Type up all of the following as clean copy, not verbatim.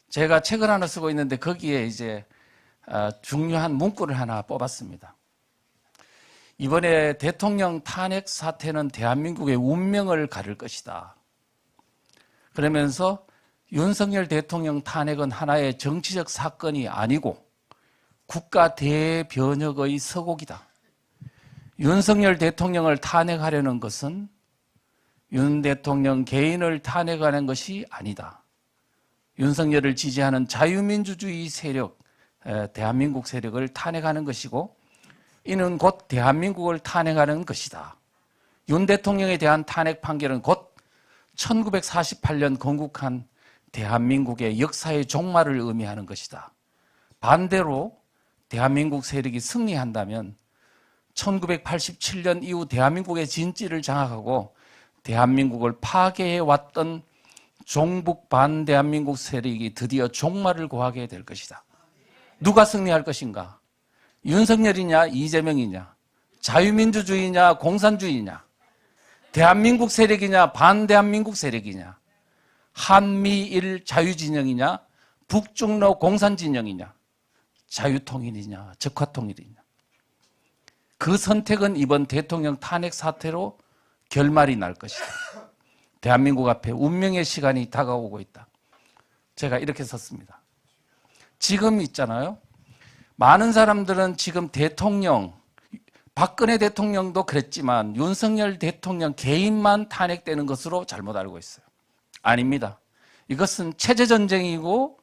제가 책을 하나 쓰고 있는데 거기에 이제 중요한 문구를 하나 뽑았습니다. 이번에 대통령 탄핵 사태는 대한민국의 운명을 가를 것이다. 그러면서 윤석열 대통령 탄핵은 하나의 정치적 사건이 아니고 국가 대변혁의 서곡이다. 윤석열 대통령을 탄핵하려는 것은 윤 대통령 개인을 탄핵하는 것이 아니다. 윤석열을 지지하는 자유민주주의 세력, 대한민국 세력을 탄핵하는 것이고 이는 곧 대한민국을 탄핵하는 것이다. 윤 대통령에 대한 탄핵 판결은 곧 1948년 건국한 대한민국의 역사의 종말을 의미하는 것이다. 반대로 대한민국 세력이 승리한다면 1987년 이후 대한민국의 진지를 장악하고 대한민국을 파괴해왔던 종북 반대한민국 세력이 드디어 종말을 고하게 될 것이다. 누가 승리할 것인가? 윤석열이냐 이재명이냐? 자유민주주의냐 공산주의냐? 대한민국 세력이냐 반대한민국 세력이냐? 한미일 자유진영이냐 북중로 공산진영이냐? 자유통일이냐 적화통일이냐? 그 선택은 이번 대통령 탄핵 사태로 결말이 날 것이다. 대한민국 앞에 운명의 시간이 다가오고 있다. 제가 이렇게 썼습니다. 지금 있잖아요. 많은 사람들은 지금 대통령, 박근혜 대통령도 그랬지만 윤석열 대통령 개인만 탄핵되는 것으로 잘못 알고 있어요. 아닙니다. 이것은 체제전쟁이고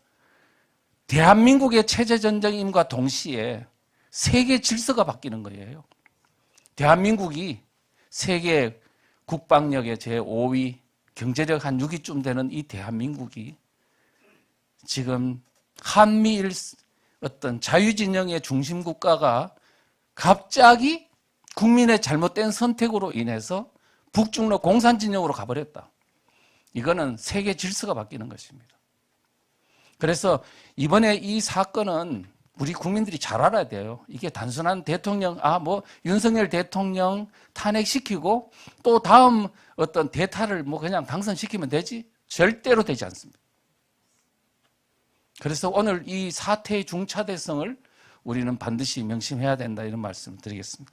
대한민국의 체제전쟁임과 동시에 세계 질서가 바뀌는 거예요. 대한민국이 세계 국방력의 제5위, 경제력 한 6위쯤 되는 이 대한민국이 지금 한미일 어떤 자유진영의 중심 국가가 갑자기 국민의 잘못된 선택으로 인해서 북중로 공산진영으로 가버렸다. 이거는 세계 질서가 바뀌는 것입니다. 그래서 이번에 이 사건은 우리 국민들이 잘 알아야 돼요. 이게 단순한 대통령, 윤석열 대통령 탄핵시키고 또 다음 어떤 대타를 그냥 당선시키면 되지? 절대로 되지 않습니다. 그래서 오늘 이 사태의 중차대성을 우리는 반드시 명심해야 된다 이런 말씀을 드리겠습니다.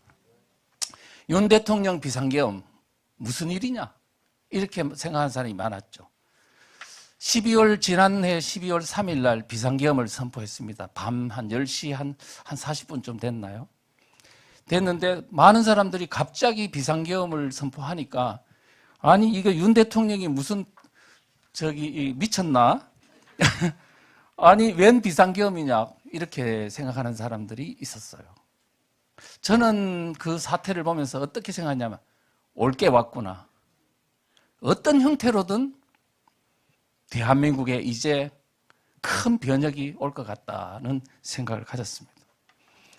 윤 대통령 비상계엄 무슨 일이냐? 이렇게 생각하는 사람이 많았죠. 지난해 12월 3일 날 비상계엄을 선포했습니다. 밤 한 10시 한 40분쯤 됐나요? 됐는데 많은 사람들이 갑자기 비상계엄을 선포하니까 아니 이거 윤 대통령이 무슨 미쳤나? 아니 웬 비상계엄이냐 이렇게 생각하는 사람들이 있었어요. 저는 그 사태를 보면서 어떻게 생각하냐면 올 게 왔구나. 어떤 형태로든 대한민국에 이제 큰 변혁이 올 것 같다는 생각을 가졌습니다.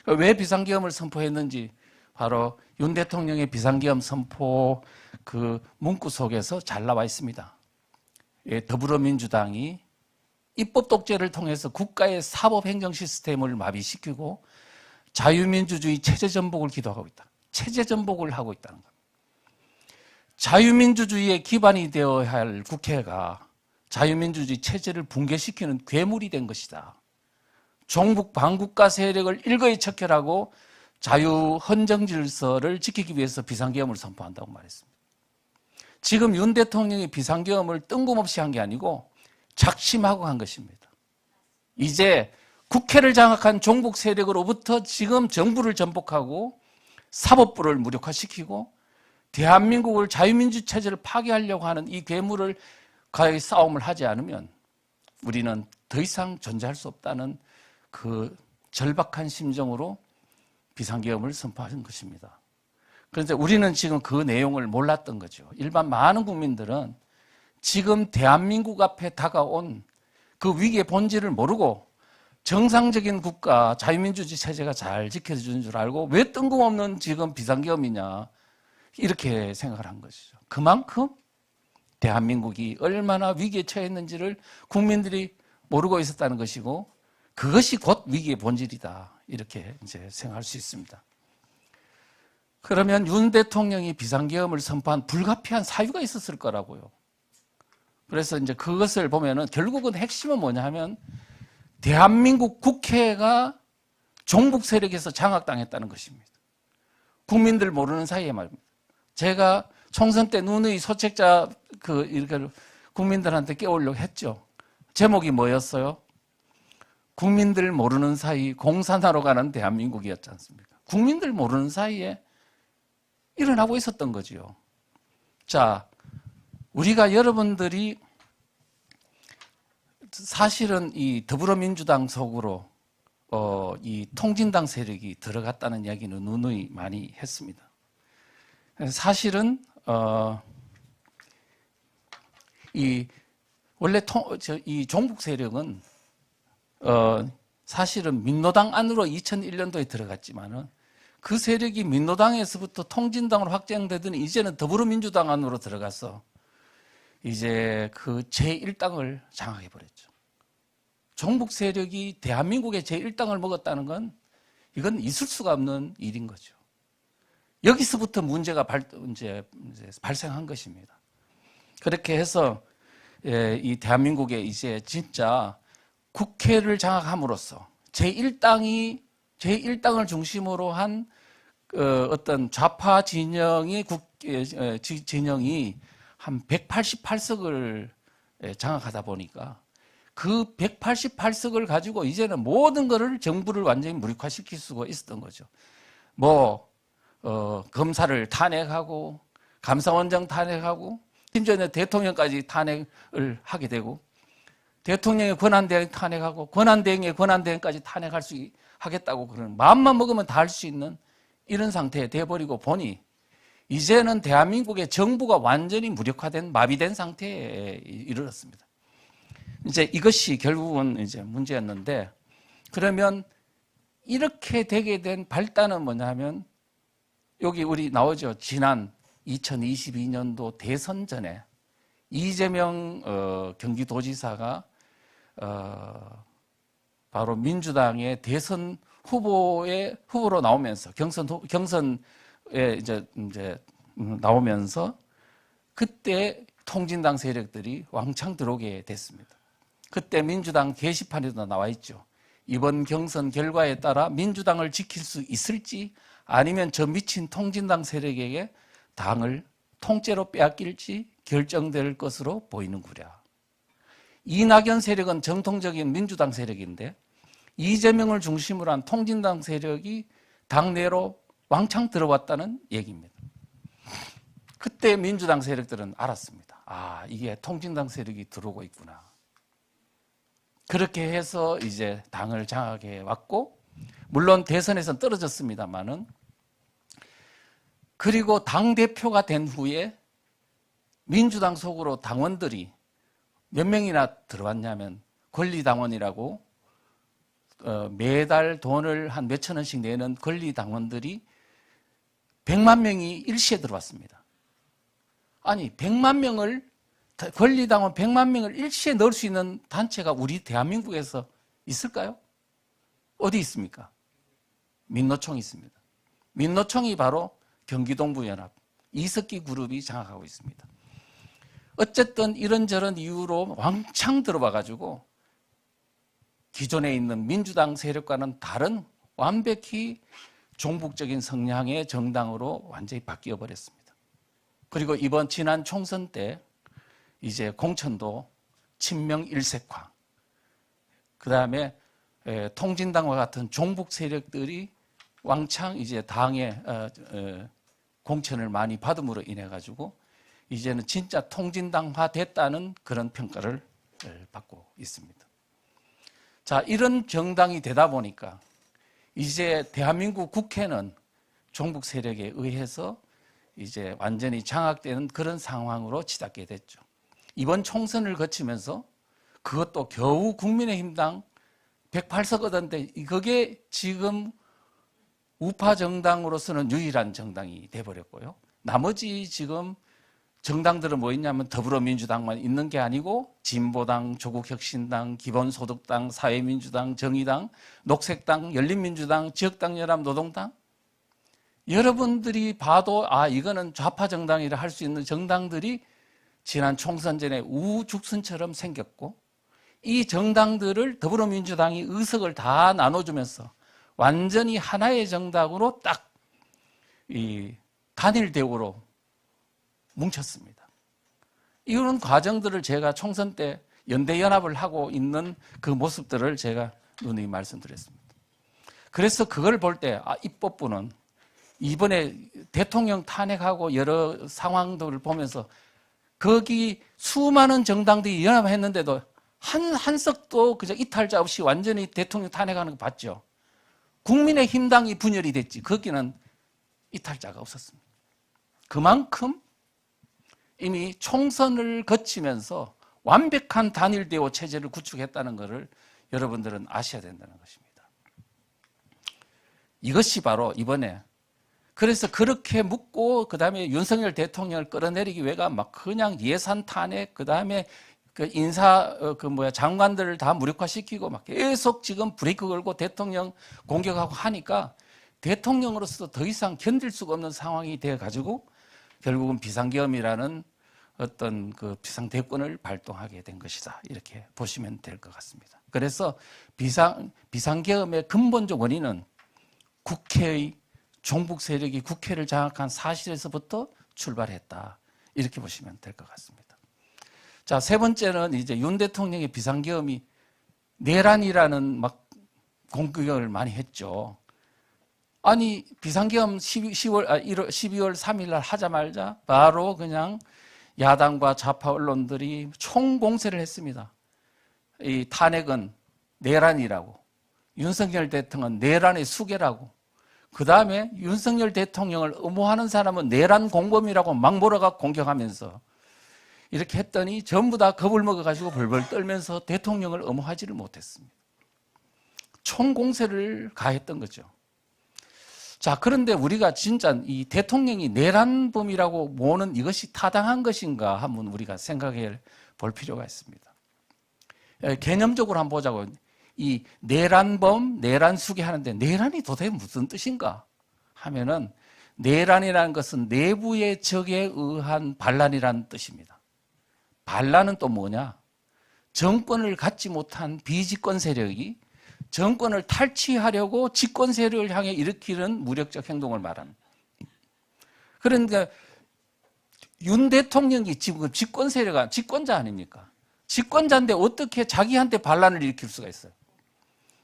왜 비상계엄을 선포했는지 바로 윤 대통령의 비상계엄 선포 그 문구 속에서 잘 나와 있습니다. 더불어민주당이 입법 독재를 통해서 국가의 사법 행정 시스템을 마비시키고 자유민주주의 체제 전복을 기도하고 있다. 체제 전복을 하고 있다는 겁니다. 자유민주주의의 기반이 되어야 할 국회가 자유민주주의 체제를 붕괴시키는 괴물이 된 것이다. 종북 반국가 세력을 일거에 척결하고 자유 헌정 질서를 지키기 위해서 비상계엄을 선포한다고 말했습니다. 지금 윤 대통령이 비상계엄을 뜬금없이 한 게 아니고 작심하고 한 것입니다. 이제 국회를 장악한 종북 세력으로부터 지금 정부를 전복하고 사법부를 무력화시키고 대한민국을 자유민주 체제를 파괴하려고 하는 이 괴물을 과의 싸움을 하지 않으면 우리는 더 이상 존재할 수 없다는 그 절박한 심정으로 비상계엄을 선포하는 것입니다. 그런데 우리는 지금 그 내용을 몰랐던 거죠. 일반 많은 국민들은 지금 대한민국 앞에 다가온 그 위기의 본질을 모르고 정상적인 국가, 자유민주주의 체제가 잘 지켜주는 줄 알고 왜 뜬금없는 지금 비상계엄이냐 이렇게 생각을 한 것이죠. 그만큼 대한민국이 얼마나 위기에 처했는지를 국민들이 모르고 있었다는 것이고 그것이 곧 위기의 본질이다 이렇게 이제 생각할 수 있습니다. 그러면 윤 대통령이 비상계엄을 선포한 불가피한 사유가 있었을 거라고요. 그래서 이제 그것을 보면은 결국은 핵심은 뭐냐 하면 대한민국 국회가 종북 세력에서 장악당했다는 것입니다. 국민들 모르는 사이에 말입니다. 제가 총선 때 누누이 소책자 이렇게 국민들한테 깨우려고 했죠. 제목이 뭐였어요? 국민들 모르는 사이 공산화로 가는 대한민국이었지 않습니까? 국민들 모르는 사이에 일어나고 있었던 거지요. 자, 우리가 여러분들이 사실은 이 더불어민주당 속으로 이 통진당 세력이 들어갔다는 이야기는 누누이 많이 했습니다. 사실은 원래 이 종북 세력은 사실은 민노당 안으로 2001년도에 들어갔지만은 그 세력이 민노당에서부터 통진당으로 확장되더니 이제는 더불어민주당 안으로 들어가서 이제 그 제1당을 장악해버렸죠. 종북 세력이 대한민국의 제1당을 먹었다는 건 이건 있을 수가 없는 일인 거죠. 여기서부터 문제가 이제 발생한 것입니다. 그렇게 해서 이 대한민국에 이제 진짜 국회를 장악함으로써 제1당을 중심으로 한 어떤 좌파 진영이 한 188석을 장악하다 보니까 그 188석을 가지고 이제는 모든 것을 정부를 완전히 무력화시킬 수가 있었던 거죠. 검사를 탄핵하고 감사원장 탄핵하고 심지어는 대통령까지 탄핵을 하게 되고 대통령의 권한대행 탄핵하고 권한대행의 권한대행까지 탄핵할 수 하겠다고 그러는 마음만 먹으면 다 할 수 있는 이런 상태에 돼버리고 보니 이제는 대한민국의 정부가 완전히 무력화된 마비된 상태에 이르렀습니다. 이제 이것이 결국은 이제 문제였는데 그러면 이렇게 되게 된 발단은 뭐냐 하면 여기 우리 나오죠. 지난 2022년도 대선 전에 이재명 경기도지사가 바로 민주당의 대선 후보로 나오면서 경선에 이제 나오면서 그때 통진당 세력들이 왕창 들어오게 됐습니다. 그때 민주당 게시판에도 나와 있죠. 이번 경선 결과에 따라 민주당을 지킬 수 있을지 아니면 저 미친 통진당 세력에게 당을 통째로 빼앗길지 결정될 것으로 보이는구려. 이낙연 세력은 정통적인 민주당 세력인데 이재명을 중심으로 한 통진당 세력이 당내로 왕창 들어왔다는 얘기입니다. 그때 민주당 세력들은 알았습니다. 아, 이게 통진당 세력이 들어오고 있구나. 그렇게 해서 이제 당을 장악해 왔고, 물론 대선에서는 떨어졌습니다만은, 그리고 당대표가 된 후에 민주당 속으로 당원들이 몇 명이나 들어왔냐면, 권리당원이라고 매달 돈을 한 몇천 원씩 내는 권리당원들이 100만 명이 일시에 들어왔습니다. 아니, 100만 명을, 권리당원 100만 명을 일시에 넣을 수 있는 단체가 우리 대한민국에서 있을까요? 어디 있습니까? 민노총이 있습니다. 민노총이 바로 경기동부연합, 이석기 그룹이 장악하고 있습니다. 어쨌든 이런저런 이유로 왕창 들어와가지고 기존에 있는 민주당 세력과는 다른 완벽히 종북적인 성향의 정당으로 완전히 바뀌어 버렸습니다. 그리고 이번 지난 총선 때 이제 공천도 친명 일색화, 그 다음에 통진당과 같은 종북 세력들이 왕창 이제 당의 공천을 많이 받음으로 인해 가지고 이제는 진짜 통진당화 됐다는 그런 평가를 받고 있습니다. 자, 이런 정당이 되다 보니까 이제 대한민국 국회는 종북 세력에 의해서 이제 완전히 장악되는 그런 상황으로 치닫게 됐죠. 이번 총선을 거치면서 그것도 겨우 국민의힘당 108석 얻었는데 그게 지금 우파 정당으로서는 유일한 정당이 돼버렸고요. 나머지 지금 정당들은 뭐 있냐면 더불어민주당만 있는 게 아니고 진보당, 조국혁신당, 기본소득당, 사회민주당, 정의당, 녹색당, 열린민주당, 지역당연합, 노동당, 여러분들이 봐도 아 이거는 좌파 정당이라 할 수 있는 정당들이 지난 총선 전에 우죽순처럼 생겼고 이 정당들을 더불어민주당이 의석을 다 나눠주면서 완전히 하나의 정당으로 딱 이 단일 대우로 뭉쳤습니다. 이런 과정들을 제가 총선 때 연대연합을 하고 있는 그 모습들을 제가 누누이 말씀드렸습니다. 그래서 그걸 볼 때 입법부는 이번에 대통령 탄핵하고 여러 상황들을 보면서 거기 수많은 정당들이 연합했는데도 한 석도 그저 이탈자 없이 완전히 대통령 탄핵하는 거 봤죠. 국민의힘 당이 분열이 됐지. 거기는 이탈자가 없었습니다. 그만큼 이미 총선을 거치면서 완벽한 단일 대우 체제를 구축했다는 것을 여러분들은 아셔야 된다는 것입니다. 이것이 바로 이번에 그래서 그렇게 묻고 그다음에 윤석열 대통령을 끌어내리기 위해가 막 그냥 예산 탄핵 그다음에 그 인사 장관들을 다 무력화시키고 막 계속 지금 브레이크 걸고 대통령 공격하고 하니까 대통령으로서 더 이상 견딜 수가 없는 상황이 돼 가지고 결국은 비상계엄이라는 어떤 그 비상대권을 발동하게 된 것이다. 이렇게 보시면 될 것 같습니다. 그래서 비상계엄의 근본적 원인은 국회의 종북 세력이 국회를 장악한 사실에서부터 출발했다. 이렇게 보시면 될 것 같습니다. 자, 세 번째는 이제 윤 대통령의 비상계엄이 내란이라는 막 공격을 많이 했죠. 아니, 비상계엄 12월 3일 날 하자마자 바로 그냥 야당과 좌파 언론들이 총공세를 했습니다. 이 탄핵은 내란이라고, 윤석열 대통령은 내란의 수괴라고, 그 다음에 윤석열 대통령을 엄호하는 사람은 내란 공범이라고 막 몰아가 공격하면서 이렇게 했더니 전부 다 겁을 먹어가지고 벌벌 떨면서 대통령을 엄호하지를 못했습니다. 총공세를 가했던 거죠. 자, 그런데 우리가 진짜 이 대통령이 내란범이라고 모는 이것이 타당한 것인가 한번 우리가 생각해 볼 필요가 있습니다. 개념적으로 한번 보자고. 이 내란범, 내란수괴 하는데 내란이 도대체 무슨 뜻인가 하면은 내란이라는 것은 내부의 적에 의한 반란이라는 뜻입니다. 반란은 또 뭐냐? 정권을 갖지 못한 비집권 세력이 정권을 탈취하려고 집권 세력을 향해 일으키는 무력적 행동을 말합니다. 그러니까 윤 대통령이 지금 집권 세력은 집권자 아닙니까? 집권자인데 어떻게 자기한테 반란을 일으킬 수가 있어요?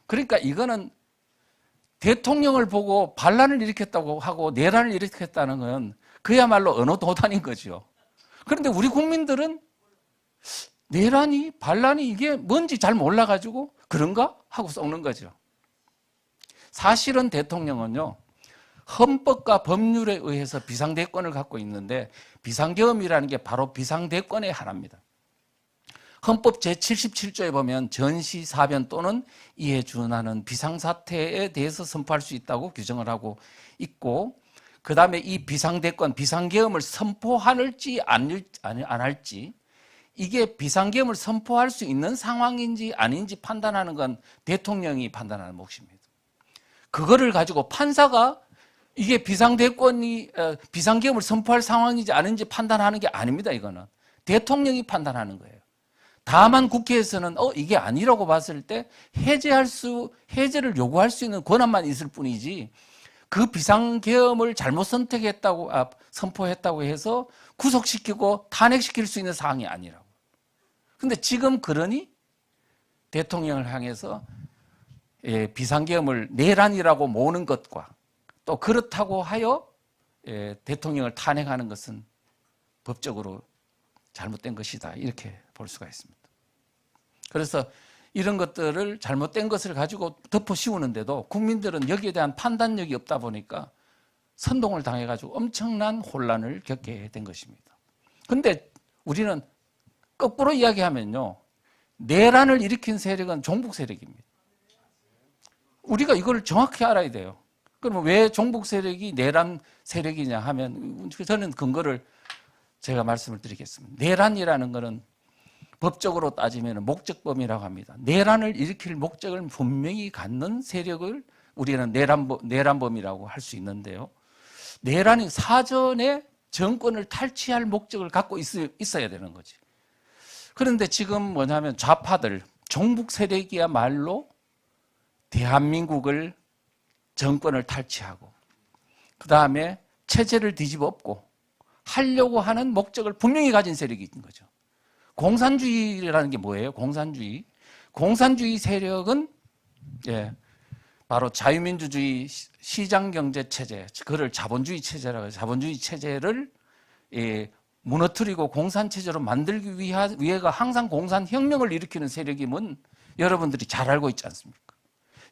그러니까 이거는 대통령을 보고 반란을 일으켰다고 하고 내란을 일으켰다는 건 그야말로 언어 도단인 거죠. 그런데 우리 국민들은 내란이 반란이 이게 뭔지 잘 몰라가지고 그런가 하고 썩는 거죠. 사실은 대통령은요, 헌법과 법률에 의해서 비상대권을 갖고 있는데 비상계엄이라는 게 바로 비상대권의 하나입니다. 헌법 제77조에 보면 전시사변 또는 이에 준하는 비상사태에 대해서 선포할 수 있다고 규정을 하고 있고, 그 다음에 이 비상대권, 비상계엄을 선포할지 안 할지, 이게 비상계엄을 선포할 수 있는 상황인지 아닌지 판단하는 건 대통령이 판단하는 몫입니다. 그거를 가지고 판사가 이게 비상계엄을 선포할 상황인지 아닌지 판단하는 게 아닙니다. 이거는 대통령이 판단하는 거예요. 다만 국회에서는 이게 아니라고 봤을 때 해제를 요구할 수 있는 권한만 있을 뿐이지 그 비상계엄을 잘못 선포했다고 해서 구속시키고 탄핵시킬 수 있는 사항이 아니라고. 근데 지금 그러니 대통령을 향해서 비상계엄을 내란이라고 모으는 것과 또 그렇다고 하여 대통령을 탄핵하는 것은 법적으로 잘못된 것이다. 이렇게 볼 수가 있습니다. 그래서 이런 것들을 잘못된 것을 가지고 덮어 씌우는데도 국민들은 여기에 대한 판단력이 없다 보니까 선동을 당해가지고 엄청난 혼란을 겪게 된 것입니다. 그런데 우리는 거꾸로 이야기하면요, 내란을 일으킨 세력은 종북 세력입니다. 우리가 이걸 정확히 알아야 돼요. 그러면 왜 종북 세력이 내란 세력이냐 하면 저는 근거를 제가 말씀을 드리겠습니다. 내란이라는 것은 법적으로 따지면 목적범이라고 합니다. 내란을 일으킬 목적을 분명히 갖는 세력을 우리는 내란범이라고 할 수 있는데요. 내란이 사전에 정권을 탈취할 목적을 갖고 있어야 되는 거지. 그런데 지금 뭐냐면 좌파들, 종북 세력이야말로 대한민국을 정권을 탈취하고 그 다음에 체제를 뒤집어 엎고 하려고 하는 목적을 분명히 가진 세력이 있는 거죠. 공산주의라는 게 뭐예요? 공산주의. 공산주의 세력은 바로 자유민주주의 시장경제 체제, 그걸 자본주의 체제라고 해요. 자본주의 체제를 무너뜨리고 공산체제로 만들기 위해가 항상 공산혁명을 일으키는 세력임은 여러분들이 잘 알고 있지 않습니까?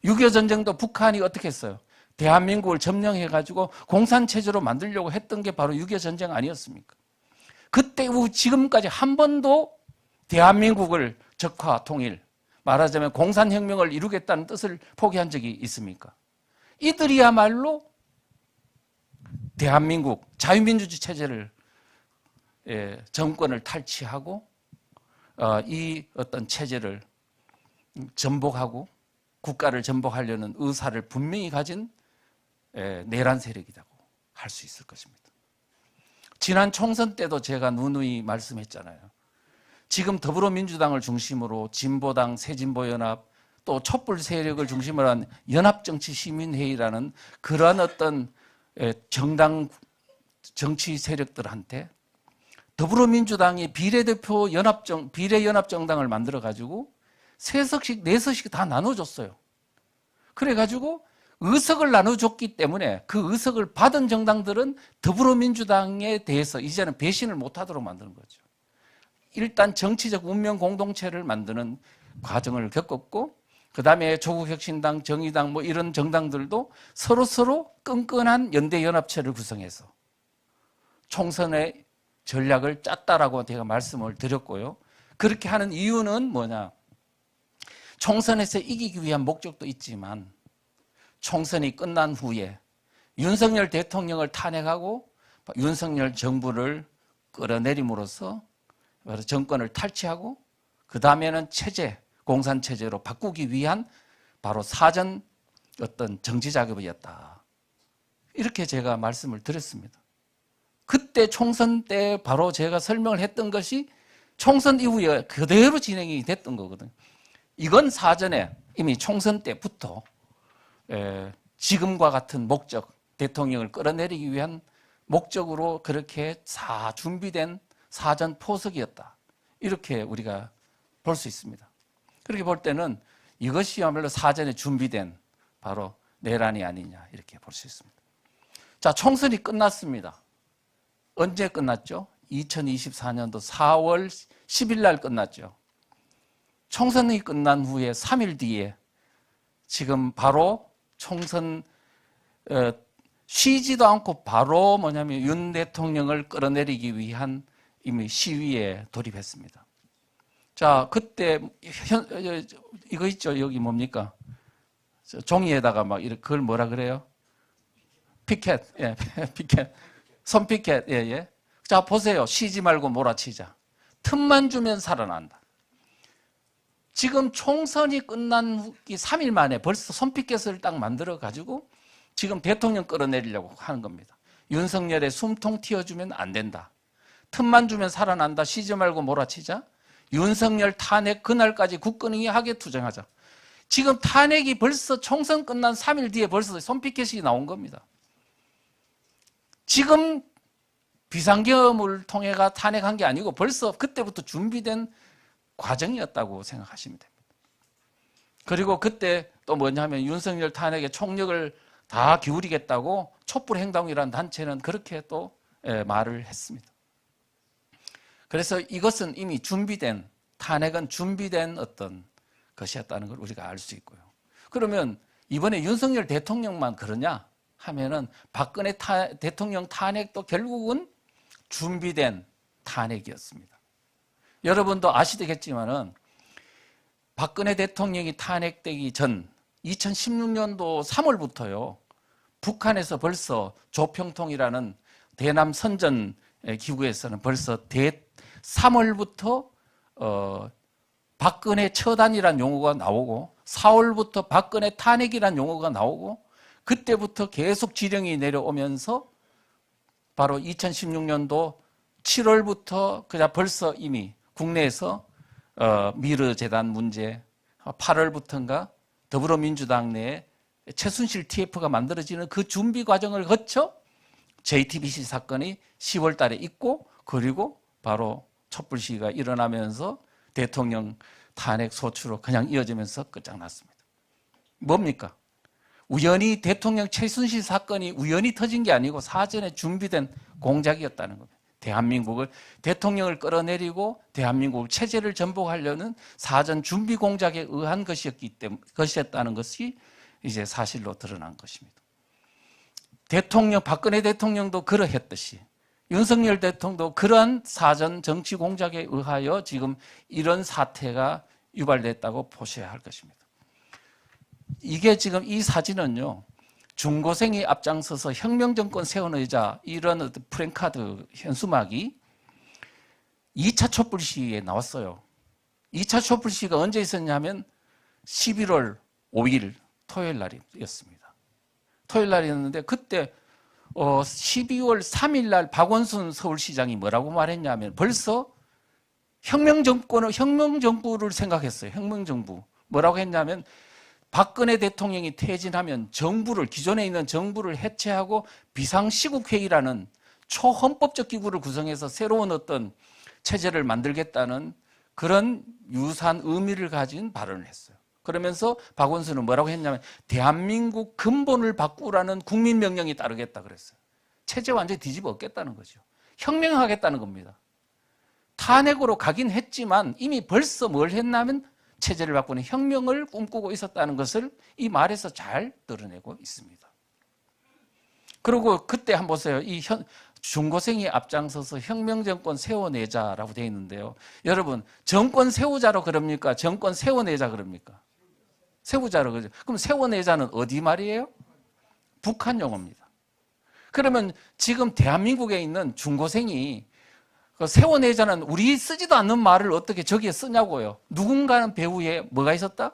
6.25 전쟁도 북한이 어떻게 했어요? 대한민국을 점령해가지고 공산체제로 만들려고 했던 게 바로 6.25 전쟁 아니었습니까? 그때 이후 지금까지 한 번도 대한민국을 적화, 통일, 말하자면 공산혁명을 이루겠다는 뜻을 포기한 적이 있습니까? 이들이야말로 대한민국 자유민주주의 체제를 정권을 탈취하고 이 어떤 체제를 전복하고 국가를 전복하려는 의사를 분명히 가진 내란 세력이라고 할 수 있을 것입니다. 지난 총선 때도 제가 누누이 말씀했잖아요. 지금 더불어민주당을 중심으로 진보당, 새진보연합, 또 촛불 세력을 중심으로 한 연합정치시민회의라는 그러한 어떤 정당 정치 세력들한테 더불어민주당이 비례연합정당을 만들어가지고 3석씩, 4석씩 다 나눠줬어요. 그래가지고 의석을 나눠줬기 때문에 그 의석을 받은 정당들은 더불어민주당에 대해서 이제는 배신을 못하도록 만드는 거죠. 일단 정치적 운명 공동체를 만드는 과정을 겪었고, 그 다음에 조국혁신당, 정의당 뭐 이런 정당들도 서로 끈끈한 연대연합체를 구성해서 총선의 전략을 짰다라고 제가 말씀을 드렸고요. 그렇게 하는 이유는 뭐냐? 총선에서 이기기 위한 목적도 있지만 총선이 끝난 후에 윤석열 대통령을 탄핵하고 윤석열 정부를 끌어내림으로써 정권을 탈취하고 그 다음에는 체제, 공산체제로 바꾸기 위한 바로 사전 어떤 정치작업이었다. 이렇게 제가 말씀을 드렸습니다. 그때 총선 때 바로 제가 설명을 했던 것이 총선 이후에 그대로 진행이 됐던 거거든요. 이건 사전에 이미 총선 때부터 지금과 같은 목적, 대통령을 끌어내리기 위한 목적으로 그렇게 준비된 사전 포석이었다. 이렇게 우리가 볼 수 있습니다. 그렇게 볼 때는 이것이야말로 사전에 준비된 바로 내란이 아니냐 이렇게 볼 수 있습니다. 자, 총선이 끝났습니다. 언제 끝났죠? 2024년도 4월 10일 날 끝났죠. 총선이 끝난 후에 3일 뒤에 지금 바로 총선 쉬지도 않고 바로 뭐냐면 윤 대통령을 끌어내리기 위한 이미 시위에 돌입했습니다. 자, 그때 이거 있죠? 여기 뭡니까? 종이에다가 막 이렇게 그걸 뭐라 그래요? 피켓, 피켓, 손피켓, 자, 보세요. 쉬지 말고 몰아치자. 틈만 주면 살아난다. 지금 총선이 끝난 후 3일 만에 벌써 손피켓을 딱 만들어 가지고 지금 대통령 끌어내리려고 하는 겁니다. 윤석열의 숨통 틔워주면 안 된다. 틈만 주면 살아난다. 쉬지 말고 몰아치자. 윤석열 탄핵 그날까지 굳건하게 투쟁하자. 지금 탄핵이 벌써 총선 끝난 3일 뒤에 벌써 손피켓이 나온 겁니다. 지금 비상계엄을 통해 탄핵한 게 아니고 벌써 그때부터 준비된 과정이었다고 생각하시면 됩니다. 그리고 그때 또 뭐냐면 윤석열 탄핵에 총력을 다 기울이겠다고 촛불행동이라는 단체는 그렇게 또 말을 했습니다. 그래서 이것은 이미 준비된, 탄핵은 준비된 어떤 것이었다는 걸 우리가 알 수 있고요. 그러면 이번에 윤석열 대통령만 그러냐 하면은 박근혜 대통령 탄핵도 결국은 준비된 탄핵이었습니다. 여러분도 아시겠지만은 박근혜 대통령이 탄핵되기 전 2016년도 3월부터요. 북한에서 벌써 조평통이라는 대남 선전 기구에서는 벌써 3월부터 박근혜 처단이라는 용어가 나오고 4월부터 박근혜 탄핵이라는 용어가 나오고 그때부터 계속 지령이 내려오면서 바로 2016년도 7월부터 그냥 벌써 이미 국내에서 미르 재단 문제, 8월부터인가 더불어민주당 내에 최순실 TF가 만들어지는 그 준비 과정을 거쳐 JTBC 사건이 10월 달에 있고, 그리고 바로 촛불 시위가 일어나면서 대통령 탄핵 소추로 그냥 이어지면서 끝장났습니다. 뭡니까? 우연히 대통령 최순실 사건이 우연히 터진 게 아니고 사전에 준비된 공작이었다는 겁니다. 대한민국을, 대통령을 끌어내리고 대한민국 체제를 전복하려는 사전 준비 공작에 의한 것이었다는 것이 이제 사실로 드러난 것입니다. 박근혜 대통령도 그러했듯이 윤석열 대통령도 그러한 사전 정치 공작에 의하여 지금 이런 사태가 유발됐다고 보셔야 할 것입니다. 이게 지금 이 사진은요, 중고생이 앞장서서 혁명정권 세워내자 이런 어떤 프랭카드 현수막이 2차 촛불 시위에 나왔어요. 2차 촛불 시위가 언제 있었냐면 11월 5일 토요일 날이었습니다. 토요일 날이었는데 그때 12월 3일 날 박원순 서울시장이 뭐라고 말했냐면 벌써 혁명정부를 생각했어요. 혁명정부. 뭐라고 했냐면 박근혜 대통령이 퇴진하면 기존에 있는 정부를 해체하고 비상시국회의라는 초헌법적 기구를 구성해서 새로운 어떤 체제를 만들겠다는 그런 유사한 의미를 가진 발언을 했어요. 그러면서 박원순은 뭐라고 했냐면 대한민국 근본을 바꾸라는 국민명령이 따르겠다 그랬어요. 체제 완전히 뒤집어 엎겠다는 거죠. 혁명하겠다는 겁니다. 탄핵으로 가긴 했지만 이미 벌써 뭘 했냐면 체제를 바꾸는 혁명을 꿈꾸고 있었다는 것을 이 말에서 잘 드러내고 있습니다. 그리고 그때 한번 보세요. 중고생이 앞장서서 혁명정권 세워내자라고 되어 있는데요. 여러분, 정권 세우자로 그럽니까? 정권 세워내자 그럽니까? 세우자로 그러죠. 그럼 세워내자는 어디 말이에요? 북한 용어입니다. 그러면 지금 대한민국에 있는 중고생이 세워내자는 우리 쓰지도 않는 말을 어떻게 저기에 쓰냐고요. 누군가는 배후에 뭐가 있었다?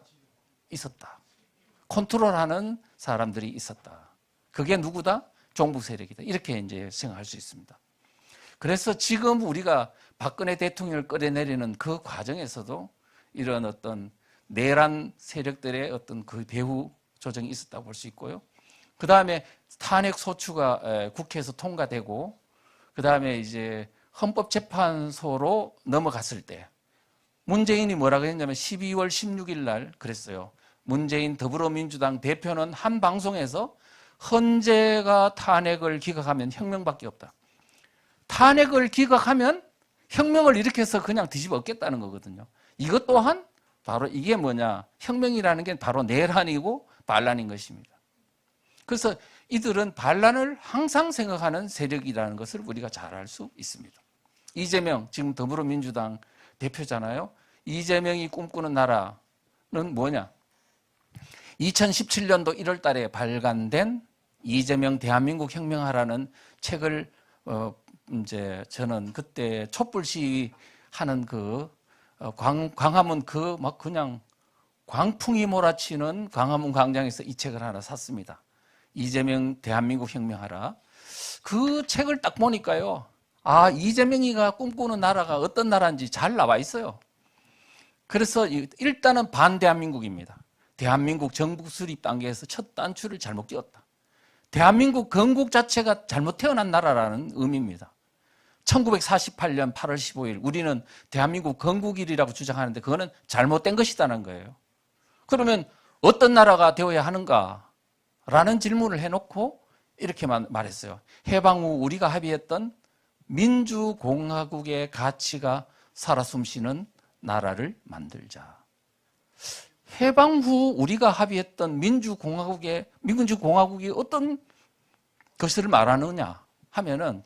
있었다. 컨트롤하는 사람들이 있었다. 그게 누구다? 종북 세력이다. 이렇게 이제 생각할 수 있습니다. 그래서 지금 우리가 박근혜 대통령을 끌어내리는 그 과정에서도 이런 어떤 내란 세력들의 어떤 그 배후 조정이 있었다고 볼 수 있고요. 그 다음에 탄핵 소추가 국회에서 통과되고, 그 다음에 이제 헌법재판소로 넘어갔을 때 문재인이 뭐라고 했냐면 12월 16일 날 그랬어요. 문재인 더불어민주당 대표는 한 방송에서 헌재가 탄핵을 기각하면 혁명밖에 없다. 탄핵을 기각하면 혁명을 일으켜서 그냥 뒤집어 엎겠다는 거거든요. 이것 또한 바로 이게 뭐냐? 혁명이라는 게 바로 내란이고 반란인 것입니다. 그래서 이들은 반란을 항상 생각하는 세력이라는 것을 우리가 잘 알 수 있습니다. 이재명, 지금 더불어민주당 대표잖아요. 이재명이 꿈꾸는 나라는 뭐냐? 2017년도 1월 달에 발간된 이재명 대한민국 혁명하라는 책을 이제 저는 그때 촛불 시위하는 그 광화문 그 막 그냥 광풍이 몰아치는 광화문 광장에서 이 책을 하나 샀습니다. 이재명 대한민국 혁명하라. 그 책을 딱 보니까요. 아, 이재명이가 꿈꾸는 나라가 어떤 나라인지 잘 나와 있어요. 그래서 일단은 반대한민국입니다. 대한민국 정부 수립 단계에서 첫 단추를 잘못 끼웠다. 대한민국 건국 자체가 잘못 태어난 나라라는 의미입니다. 1948년 8월 15일 우리는 대한민국 건국일이라고 주장하는데 그거는 잘못된 것이라는 거예요. 그러면 어떤 나라가 되어야 하는가라는 질문을 해놓고 이렇게만 말했어요. 해방 후 우리가 합의했던 민주공화국의 가치가 살아 숨쉬는 나라를 만들자. 해방 후 우리가 합의했던 민주공화국이 어떤 것을 말하느냐 하면은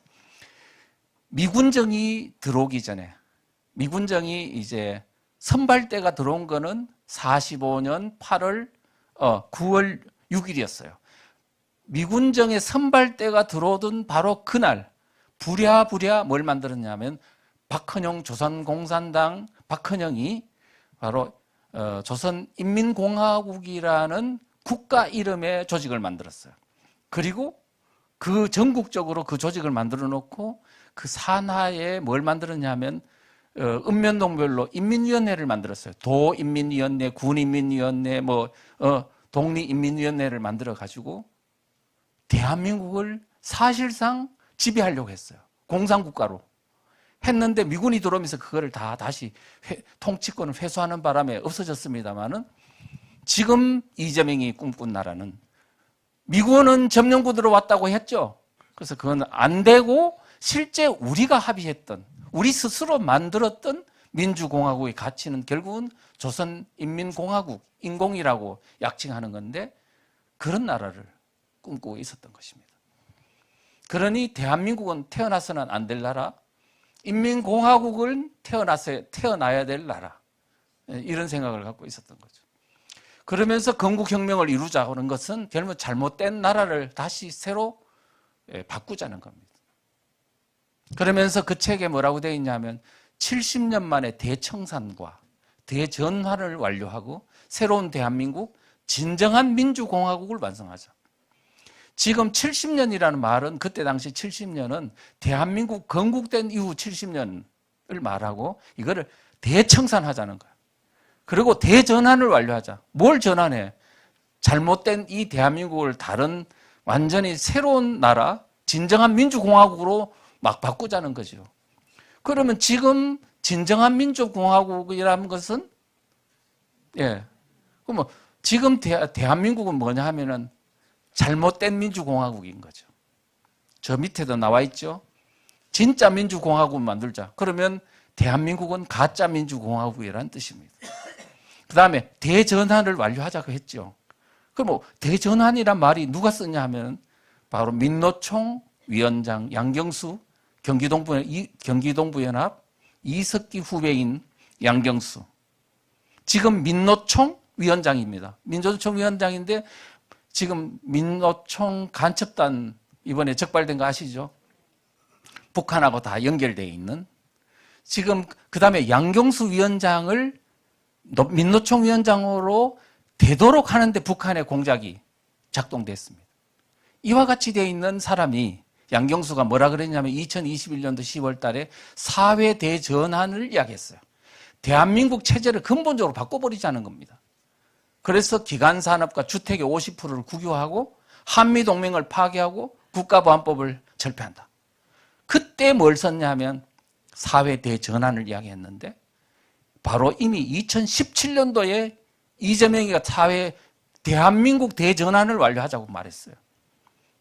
미군정이 들어오기 전에 미군정이 이제 선발대가 들어온 거는 45년 9월 6일이었어요. 미군정의 선발대가 들어오던 바로 그날 부랴부랴 뭘 만들었냐면 박헌영 조선공산당 박헌영이 바로 조선인민공화국이라는 국가 이름의 조직을 만들었어요. 그리고 그 전국적으로 그 조직을 만들어 놓고 그 산하에 뭘 만들었냐면 읍면동별로 인민위원회를 만들었어요. 도인민위원회, 군인민위원회, 독립인민위원회를 만들어 가지고 대한민국을 사실상 지배하려고 했어요. 공산국가로 했는데 미군이 들어오면서 그거를 다 다시 통치권을 회수하는 바람에 없어졌습니다만은 지금 이재명이 꿈꾼 나라는 미군은 점령구 들어왔다고 했죠. 그래서 그건 안 되고 실제 우리가 합의했던 우리 스스로 만들었던 민주공화국의 가치는 결국은 조선인민공화국, 인공이라고 약칭하는 건데 그런 나라를 꿈꾸고 있었던 것입니다. 그러니 대한민국은 태어나서는 안 될 나라, 인민공화국은 태어나야 될 나라, 이런 생각을 갖고 있었던 거죠. 그러면서 건국혁명을 이루자고 하는 것은 결국 잘못된 나라를 다시 새로 바꾸자는 겁니다. 그러면서 그 책에 뭐라고 되어 있냐면 70년 만에 대청산과 대전환을 완료하고 새로운 대한민국, 진정한 민주공화국을 완성하자. 지금 70년이라는 말은 그때 당시 70년은 대한민국 건국된 이후 70년을 말하고 이거를 대청산하자는 거예요. 그리고 대전환을 완료하자. 뭘 전환해? 잘못된 이 대한민국을 다른 완전히 새로운 나라, 진정한 민주공화국으로 막 바꾸자는 거죠. 그러면 지금 진정한 민주공화국이라는 것은 그럼 지금 대한민국은 뭐냐 하면은 잘못된 민주공화국인 거죠. 저 밑에도 나와 있죠. 진짜 민주공화국 만들자. 그러면 대한민국은 가짜 민주공화국이라는 뜻입니다. 그 다음에 대전환을 완료하자고 했죠. 그럼 대전환이란 말이 누가 썼냐 하면 바로 민노총 위원장 양경수, 경기동부연합 이석기 후배인 양경수. 지금 민노총 위원장입니다. 민노총 위원장인데 지금 민노총 간첩단 이번에 적발된 거 아시죠? 북한하고 다 연결되어 있는. 지금 그 다음에 양경수 위원장을 민노총 위원장으로 되도록 하는데 북한의 공작이 작동됐습니다. 이와 같이 되어 있는 사람이 양경수가 뭐라 그랬냐면 2021년도 10월 달에 사회 대전환을 이야기했어요. 대한민국 체제를 근본적으로 바꿔버리자는 겁니다. 그래서 기간산업과 주택의 50%를 국유화하고 한미동맹을 파괴하고 국가보안법을 철폐한다. 그때 뭘 썼냐면 사회 대전환을 이야기했는데 바로 이미 2017년도에 이재명이가 대한민국 대전환을 완료하자고 말했어요.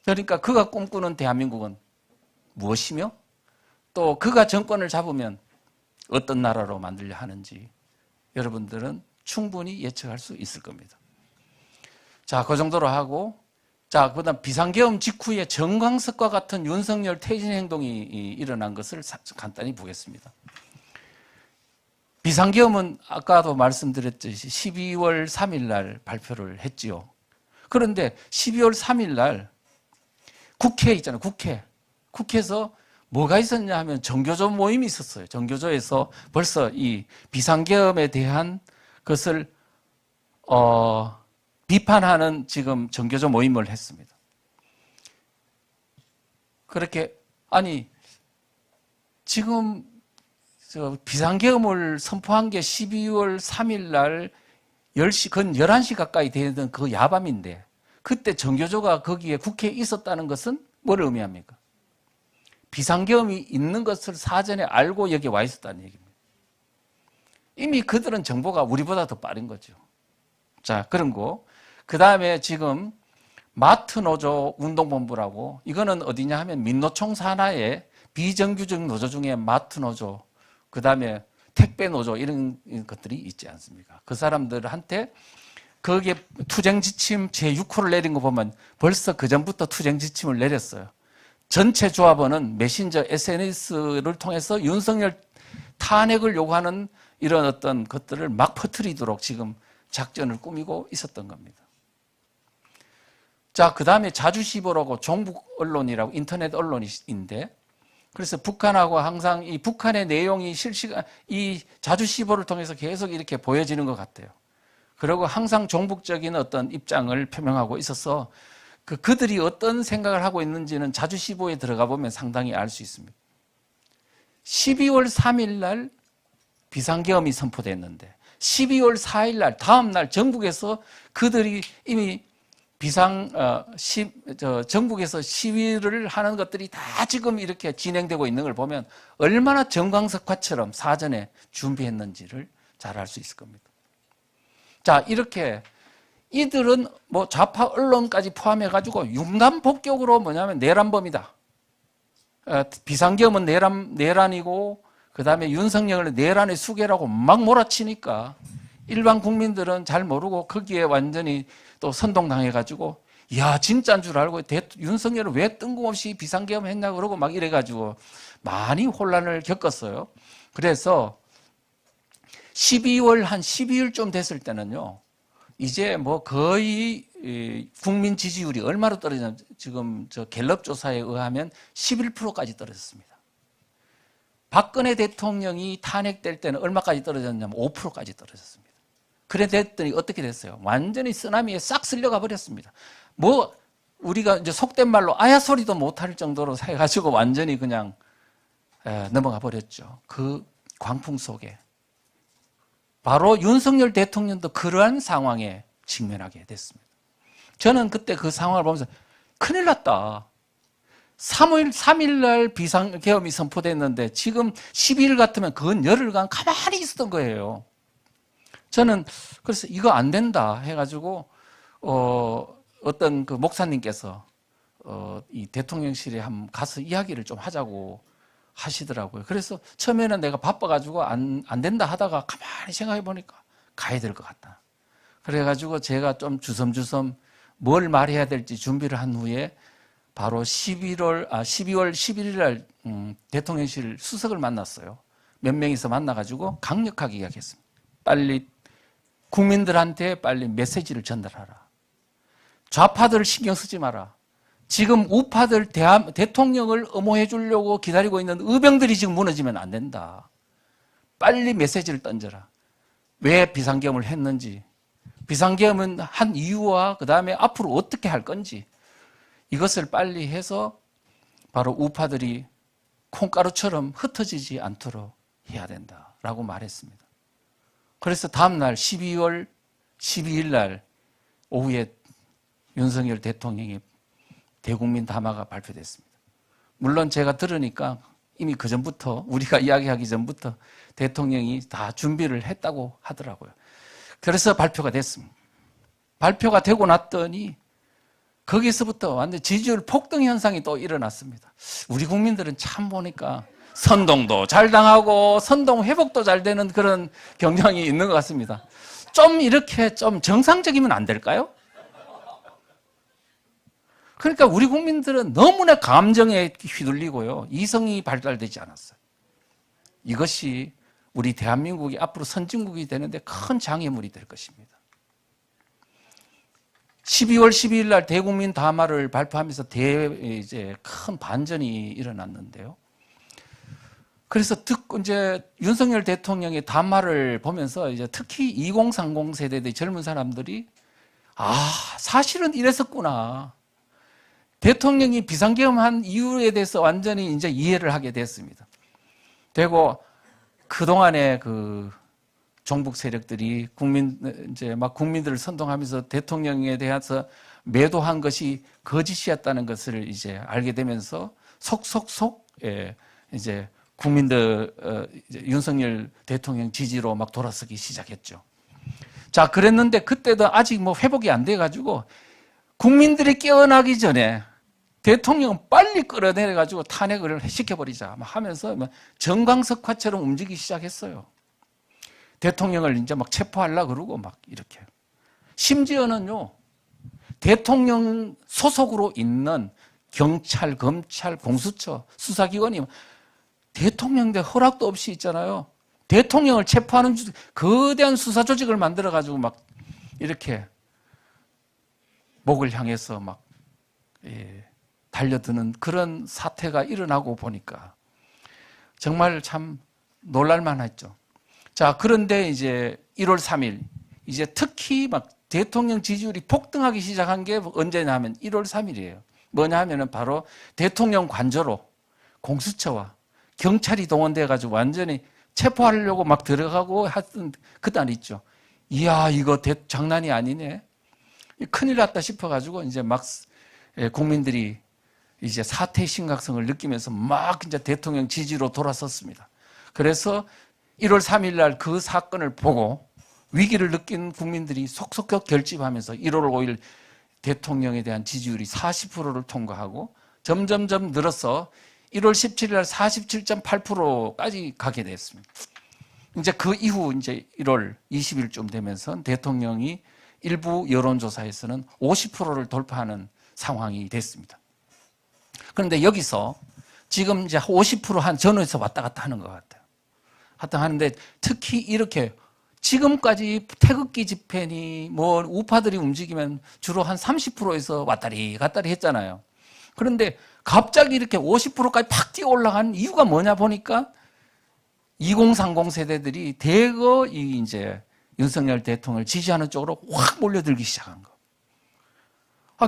그러니까 그가 꿈꾸는 대한민국은 무엇이며 또 그가 정권을 잡으면 어떤 나라로 만들려 하는지 여러분들은 충분히 예측할 수 있을 겁니다. 자, 그 정도로 하고 자, 그다음 비상계엄 직후에 정광석과 같은 윤석열 퇴진 행동이 일어난 것을 간단히 보겠습니다. 비상계엄은 아까도 말씀드렸듯이 12월 3일 날 발표를 했지요. 그런데 12월 3일 날 국회 있잖아요. 국회에서 뭐가 있었냐 하면 정교조 모임이 있었어요. 정교조에서 벌써 이 비상계엄에 대한 것을 비판하는 지금 정교조 모임을 했습니다. 그렇게 지금 비상계엄을 선포한 게 12월 3일 날 10시, 건 11시 가까이 되는 그 야밤인데 그때 정교조가 거기에 국회에 있었다는 것은 뭘 의미합니까? 비상계엄이 있는 것을 사전에 알고 여기 와 있었다는 얘기입니다. 이미 그들은 정보가 우리보다 더 빠른 거죠. 자, 그런 거. 그 다음에 지금 마트노조 운동본부라고 이거는 어디냐 하면 민노총 산하의 비정규직 노조 중에 마트노조, 그 다음에 택배노조 이런 것들이 있지 않습니까? 그 사람들한테 거기에 투쟁지침 제6호를 내린 거 보면 벌써 그전부터 투쟁지침을 내렸어요. 전체 조합원은 메신저 SNS를 통해서 윤석열 탄핵을 요구하는 이런 어떤 것들을 막 퍼뜨리도록 지금 작전을 꾸미고 있었던 겁니다. 자, 그 다음에 자주시보라고 종북 언론이라고 인터넷 언론인데 그래서 북한하고 항상 이 북한의 내용이 실시간 이 자주시보를 통해서 계속 이렇게 보여지는 것 같아요. 그리고 항상 종북적인 어떤 입장을 표명하고 있어서 그들이 어떤 생각을 하고 있는지는 자주시보에 들어가 보면 상당히 알 수 있습니다. 12월 3일 날 비상계엄이 선포됐는데 12월 4일 날 다음 날 전국에서 그들이 이미 전국에서 시위를 하는 것들이 다 지금 이렇게 진행되고 있는 걸 보면 얼마나 정광석화처럼 사전에 준비했는지를 잘 알 수 있을 겁니다. 자, 이렇게 이들은 뭐 좌파 언론까지 포함해가지고 융단폭격으로 뭐냐면 내란범이다. 비상계엄은 내란이고 그 다음에 윤석열을 내란의 수괴라고 막 몰아치니까 일반 국민들은 잘 모르고 거기에 완전히 또 선동당해가지고 야 진짜인 줄 알고 윤석열을 왜 뜬금없이 비상계엄 했냐 그러고 막 이래가지고 많이 혼란을 겪었어요. 그래서 12월 한 12일쯤 됐을 때는요, 이제 뭐 거의 국민 지지율이 얼마로 떨어졌냐, 지금 저 갤럽 조사에 의하면 11%까지 떨어졌습니다. 박근혜 대통령이 탄핵될 때는 얼마까지 떨어졌냐면 5%까지 떨어졌습니다. 그래 됐더니 어떻게 됐어요? 완전히 쓰나미에 싹 쓸려가 버렸습니다. 뭐 우리가 이제 속된 말로 아야 소리도 못할 정도로 해가지고 완전히 그냥 넘어가 버렸죠. 그 광풍 속에. 바로 윤석열 대통령도 그러한 상황에 직면하게 됐습니다. 저는 그때 그 상황을 보면서 큰일 났다. 3일 날 비상계엄이 선포됐는데 지금 12일 같으면 그건 열흘간 가만히 있었던 거예요. 저는 그래서 이거 안 된다 해가지고 어떤 그 목사님께서 이 대통령실에 한번 가서 이야기를 좀 하자고 하시더라고요. 그래서 처음에는 내가 바빠가지고 안 된다 하다가 가만히 생각해 보니까 가야 될 것 같다. 그래가지고 제가 좀 주섬주섬 뭘 말해야 될지 준비를 한 후에 바로 12월 11일 날 대통령실 수석을 만났어요. 몇 명이서 만나가지고 강력하게 이야기했습니다. 빨리 국민들한테 빨리 메시지를 전달하라. 좌파들을 신경 쓰지 마라. 지금 우파들 대통령을 엄호해 주려고 기다리고 있는 의병들이 지금 무너지면 안 된다. 빨리 메시지를 던져라. 왜 비상계엄을 했는지, 비상계엄은 한 이유와 그 다음에 앞으로 어떻게 할 건지 이것을 빨리 해서 바로 우파들이 콩가루처럼 흩어지지 않도록 해야 된다라고 말했습니다. 그래서 다음 날 12월 12일 날 오후에 윤석열 대통령이 대국민 담화가 발표됐습니다. 물론 제가 들으니까 이미 그 전부터 우리가 이야기하기 전부터 대통령이 다 준비를 했다고 하더라고요. 그래서 발표가 됐습니다. 발표가 되고 났더니 거기서부터 완전 지지율 폭등 현상이 또 일어났습니다. 우리 국민들은 참 보니까 선동도 잘 당하고 선동 회복도 잘 되는 그런 경향이 있는 것 같습니다. 좀 이렇게 좀 정상적이면 안 될까요? 그러니까 우리 국민들은 너무나 감정에 휘둘리고요. 이성이 발달되지 않았어요. 이것이 우리 대한민국이 앞으로 선진국이 되는데 큰 장애물이 될 것입니다. 12월 12일 날 대국민 담화를 발표하면서 이제 큰 반전이 일어났는데요. 그래서 이제 윤석열 대통령의 담화를 보면서 이제 특히 2030 세대의 젊은 사람들이 사실은 이랬었구나. 대통령이 비상계엄한 이유에 대해서 완전히 이제 이해를 하게 됐습니다. 되고 그동안에 그 종북 세력들이 이제 막 국민들을 선동하면서 대통령에 대해서 매도한 것이 거짓이었다는 것을 이제 알게 되면서 속속속 이제 국민들 이제 윤석열 대통령 지지로 막 돌아서기 시작했죠. 자, 그랬는데 그때도 아직 뭐 회복이 안 돼가지고 국민들이 깨어나기 전에 대통령은 빨리 끌어내려가지고 탄핵을 시켜버리자 하면서 정광석화처럼 움직이기 시작했어요. 대통령을 이제 막 체포하려고 그러고 막 이렇게. 심지어는요, 대통령 소속으로 있는 경찰, 검찰, 공수처, 수사기관이 대통령의 허락도 없이 있잖아요. 대통령을 체포하는 거대한 수사 조직을 만들어가지고 막 이렇게 목을 향해서 막 달려드는 그런 사태가 일어나고 보니까 정말 참 놀랄만 했죠. 자, 그런데 이제 1월 3일, 이제 특히 막 대통령 지지율이 폭등하기 시작한 게 언제냐 하면 1월 3일이에요. 뭐냐 하면은 바로 대통령 관저로 공수처와 경찰이 동원돼 가지고 완전히 체포하려고 막 들어가고 하던 그날 있죠. 이야, 이거 장난이 아니네. 큰일 났다 싶어 가지고 이제 막 국민들이 이제 사태의 심각성을 느끼면서 막 이제 대통령 지지로 돌아섰습니다. 그래서 1월 3일 날 그 사건을 보고 위기를 느낀 국민들이 속속격 결집하면서 1월 5일 대통령에 대한 지지율이 40%를 통과하고 점점점 늘어서 1월 17일 날 47.8%까지 가게 됐습니다. 이제 그 이후 이제 1월 20일쯤 되면서 대통령이 일부 여론조사에서는 50%를 돌파하는 상황이 됐습니다. 그런데 여기서 지금 이제 50% 전후에서 왔다 갔다 하는 것 같아요. 하여튼 하는데 특히 이렇게 지금까지 태극기 집회니 뭐 우파들이 움직이면 주로 한 30%에서 왔다리 갔다리 했잖아요. 그런데 갑자기 이렇게 50%까지 팍 뛰어 올라간 이유가 뭐냐 보니까 2030 세대들이 대거 이제 윤석열 대통령을 지지하는 쪽으로 확 몰려들기 시작한 거.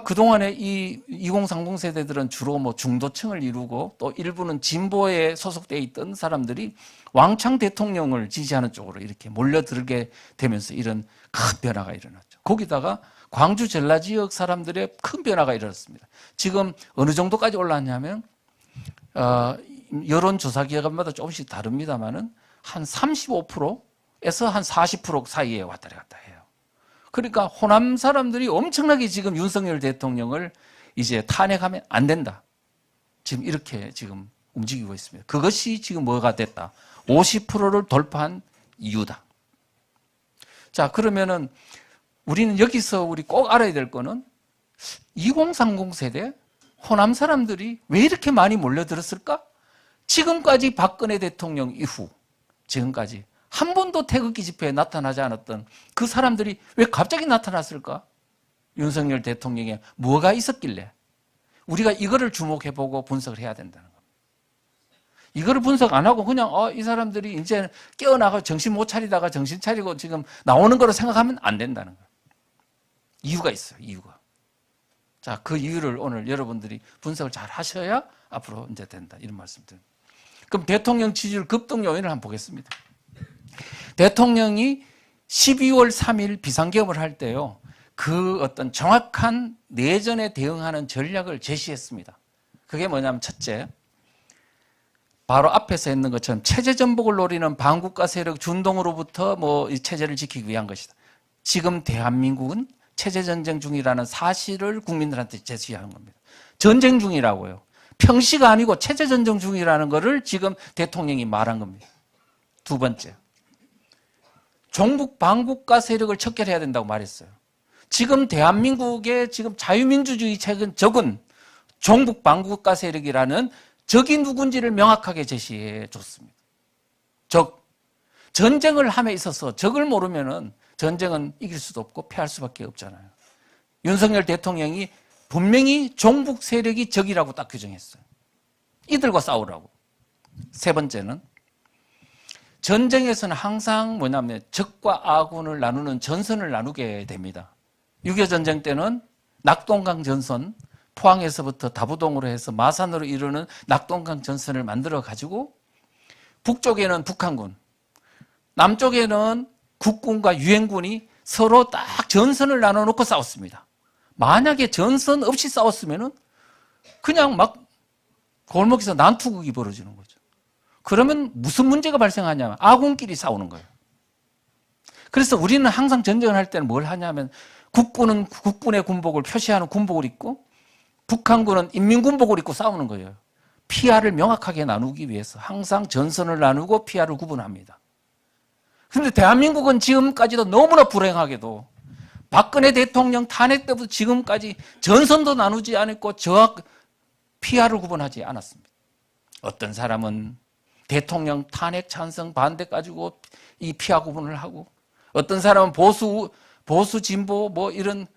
그동안에 이 2030 세대들은 주로 뭐 중도층을 이루고 또 일부는 진보에 소속되어 있던 사람들이 왕창 대통령을 지지하는 쪽으로 이렇게 몰려들게 되면서 이런 큰 변화가 일어났죠. 거기다가 광주 전라 지역 사람들의 큰 변화가 일어났습니다. 지금 어느 정도까지 올랐냐면 여론조사 기관마다 조금씩 다릅니다만은 한 35%에서 한 40% 사이에 왔다리 갔다 해요. 그러니까 호남 사람들이 엄청나게 지금 윤석열 대통령을 이제 탄핵하면 안 된다. 지금 이렇게 지금 움직이고 있습니다. 그것이 지금 뭐가 됐다. 50%를 돌파한 이유다. 자, 그러면은 우리는 여기서 우리 꼭 알아야 될 거는 2030 세대 호남 사람들이 왜 이렇게 많이 몰려들었을까? 지금까지 박근혜 대통령 이후 지금까지 한 번도 태극기 집회에 나타나지 않았던 그 사람들이 왜 갑자기 나타났을까? 윤석열 대통령에 뭐가 있었길래? 우리가 이거를 주목해보고 분석을 해야 된다는 겁니다. 이거를 분석 안 하고 그냥 이 사람들이 이제 깨어나고 정신 못 차리다가 정신 차리고 지금 나오는 거로 생각하면 안 된다는 거예요. 이유가 있어요. 이유가. 자, 그 이유를 오늘 여러분들이 분석을 잘 하셔야 앞으로 이제 된다. 이런 말씀 드립니다. 그럼 대통령 지지율 급등 요인을 한번 보겠습니다. 대통령이 12월 3일 비상계엄을 할 때요, 그 어떤 정확한 내전에 대응하는 전략을 제시했습니다. 그게 뭐냐면 첫째, 바로 앞에서 했는 것처럼 체제 전복을 노리는 반국가 세력 준동으로부터 뭐 이 체제를 지키기 위한 것이다. 지금 대한민국은 체제 전쟁 중이라는 사실을 국민들한테 제시하는 겁니다. 전쟁 중이라고요. 평시가 아니고 체제 전쟁 중이라는 것을 지금 대통령이 말한 겁니다. 두 번째, 종북 반국가 세력을 척결해야 된다고 말했어요. 지금 대한민국의 지금 자유민주주의 적은 종북 반국가 세력이라는 적이 누군지를 명확하게 제시해 줬습니다. 적. 전쟁을 함에 있어서 적을 모르면은 전쟁은 이길 수도 없고 피할 수밖에 없잖아요. 윤석열 대통령이 분명히 종북 세력이 적이라고 딱 규정했어요. 이들과 싸우라고. 세 번째는 전쟁에서는 항상 뭐냐면 적과 아군을 나누는 전선을 나누게 됩니다. 6.25 전쟁 때는 낙동강 전선, 포항에서부터 다부동으로 해서 마산으로 이루는 낙동강 전선을 만들어 가지고 북쪽에는 북한군, 남쪽에는 국군과 유엔군이 서로 딱 전선을 나눠놓고 싸웠습니다. 만약에 전선 없이 싸웠으면은 그냥 막 골목에서 난투극이 벌어지는 거죠. 그러면 무슨 문제가 발생하냐면 아군끼리 싸우는 거예요. 그래서 우리는 항상 전쟁을 할 때는 뭘 하냐면 국군은 국군의 군복을 표시하는 군복을 입고 북한군은 인민군복을 입고 싸우는 거예요. 피아를 명확하게 나누기 위해서 항상 전선을 나누고 피아를 구분합니다. 그런데 대한민국은 지금까지도 너무나 불행하게도 박근혜 대통령 탄핵 때부터 지금까지 전선도 나누지 않았고 피아를 구분하지 않았습니다. 어떤 사람은 대통령 탄핵 찬성 반대 가지고 이 피아 구분을 하고, 어떤 사람은 보수 진보 뭐 이런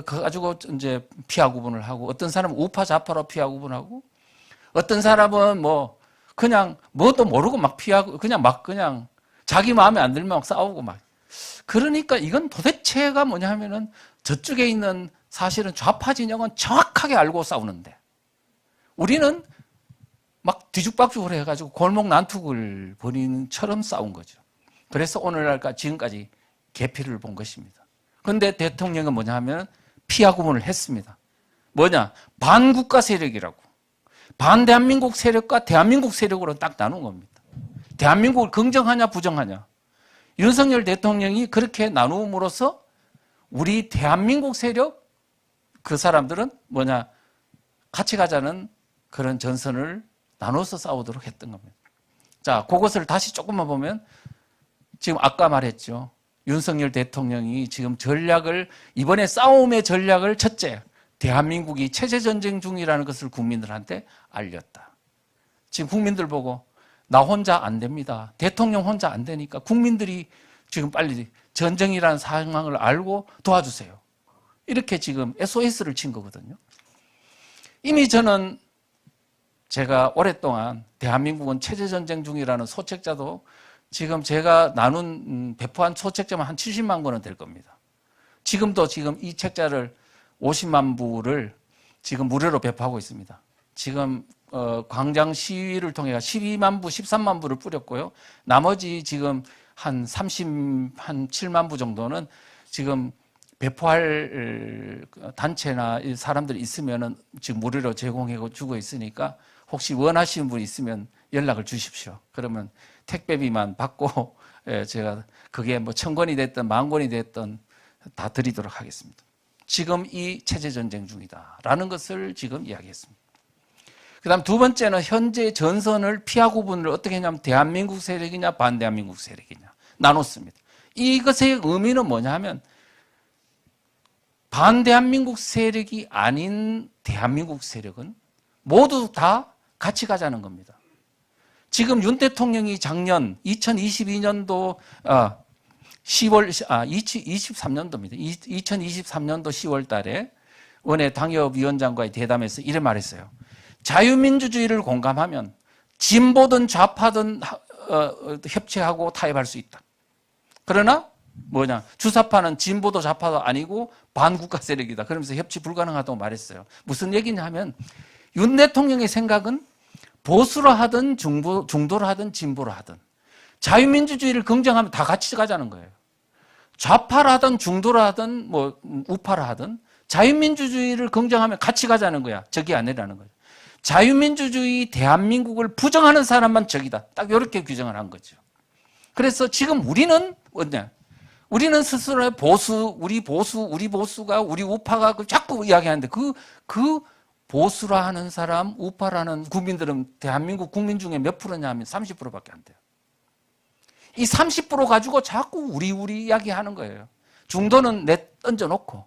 가지고 이제 피아 구분을 하고, 어떤 사람은 우파 좌파로 피아 구분하고, 어떤 사람은 뭐 그냥 뭣도 모르고 막 그냥 자기 마음에 안 들면 막 싸우고 막 그러니까 이건 도대체가 뭐냐 하면은 저쪽에 있는 사실은 좌파 진영은 정확하게 알고 싸우는데 우리는 막 뒤죽박죽을 해가지고 골목 난투를 벌이는 처럼 싸운 거죠. 그래서 오늘날까 지금까지 계피를 본 것입니다. 그런데 대통령은 뭐냐 하면 피하 구분을 했습니다. 뭐냐? 반국가 세력이라고. 반대한민국 세력과 대한민국 세력으로 딱 나눈 겁니다. 대한민국을 긍정하냐 부정하냐. 윤석열 대통령이 그렇게 나누음으로써 우리 대한민국 세력 그 사람들은 뭐냐? 같이 가자는 그런 전선을 나눠서 싸우도록 했던 겁니다. 자, 그것을 다시 조금만 보면 지금 아까 말했죠. 윤석열 대통령이 지금 전략을 이번에 싸움의 전략을 첫째 대한민국이 체제전쟁 중이라는 것을 국민들한테 알렸다. 지금 국민들 보고 나 혼자 안 됩니다. 대통령 혼자 안 되니까 국민들이 지금 빨리 전쟁이라는 상황을 알고 도와주세요. 이렇게 지금 SOS를 친 거거든요. 이미 저는 제가 오랫동안 대한민국은 체제전쟁 중이라는 소책자도 지금 제가 배포한 소책자만 한 70만 권은 될 겁니다. 지금도 지금 이 책자를 50만 부를 지금 무료로 배포하고 있습니다. 지금 광장 시위를 통해 12만 부, 13만 부를 뿌렸고요. 나머지 지금 한 7만 부 정도는 지금 배포할 단체나 사람들이 있으면은 지금 무료로 제공해 주고 있으니까 혹시 원하시는 분이 있으면 연락을 주십시오. 그러면 택배비만 받고 제가 그게 뭐 1000권이 됐든 10,000권이 됐든 다 드리도록 하겠습니다. 지금 이 체제전쟁 중이다라는 것을 지금 이야기했습니다. 그 다음 두 번째는 현재 전선을 피하 구분을 어떻게 했냐면 대한민국 세력이냐 반대한민국 세력이냐 나눴습니다. 이것의 의미는 뭐냐 하면 반대한민국 세력이 아닌 대한민국 세력은 모두 다 같이 가자는 겁니다. 지금 윤 대통령이 작년 2022년도 23년도입니다. 2023년도 10월 달에 원외 당협위원장과의 대담에서 이래 말했어요. 자유민주주의를 공감하면 진보든 좌파든 협치하고 타협할 수 있다. 그러나 뭐냐? 주사파는 진보도 좌파도 아니고 반국가 세력이다. 그러면서 협치 불가능하다고 말했어요. 무슨 얘기냐 하면 윤 대통령의 생각은 보수로 하든 중도로 하든 진보로 하든 자유민주주의를 긍정하면 다 같이 가자는 거예요. 좌파로 하든 중도로 하든 뭐 우파로 하든 자유민주주의를 긍정하면 같이 가자는 거야. 적이 아니라는 거죠. 자유민주주의 대한민국을 부정하는 사람만 적이다. 딱 이렇게 규정을 한 거죠. 그래서 지금 우리는 뭐냐? 우리는 스스로의 우리 보수가 우리 우파가 자꾸 이야기하는데 그 보수라 하는 사람, 우파라는 국민들은 대한민국 국민 중에 몇 프로냐 하면 30%밖에 안 돼요. 이 30% 가지고 자꾸 우리 이야기하는 거예요. 중도는 던져놓고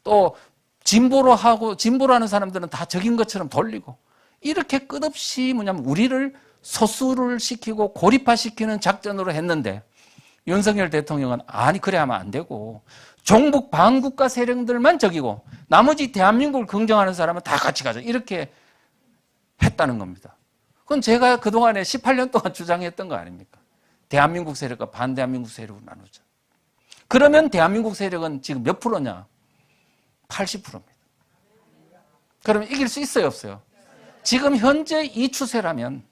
또 진보라는 사람들은 다 적인 것처럼 돌리고 이렇게 끝없이 뭐냐면 우리를 소수를 시키고 고립화시키는 작전으로 했는데 윤석열 대통령은 아니 그래 하면 안 되고 종북 반국가 세력들만 적이고 나머지 대한민국을 긍정하는 사람은 다 같이 가자 이렇게 했다는 겁니다. 그건 제가 그동안에 18년 동안 주장했던 거 아닙니까? 대한민국 세력과 반대한민국 세력으로 나누자. 그러면 대한민국 세력은 지금 몇 프로냐? 80%입니다. 그러면 이길 수 있어요 없어요? 지금 현재 이 추세라면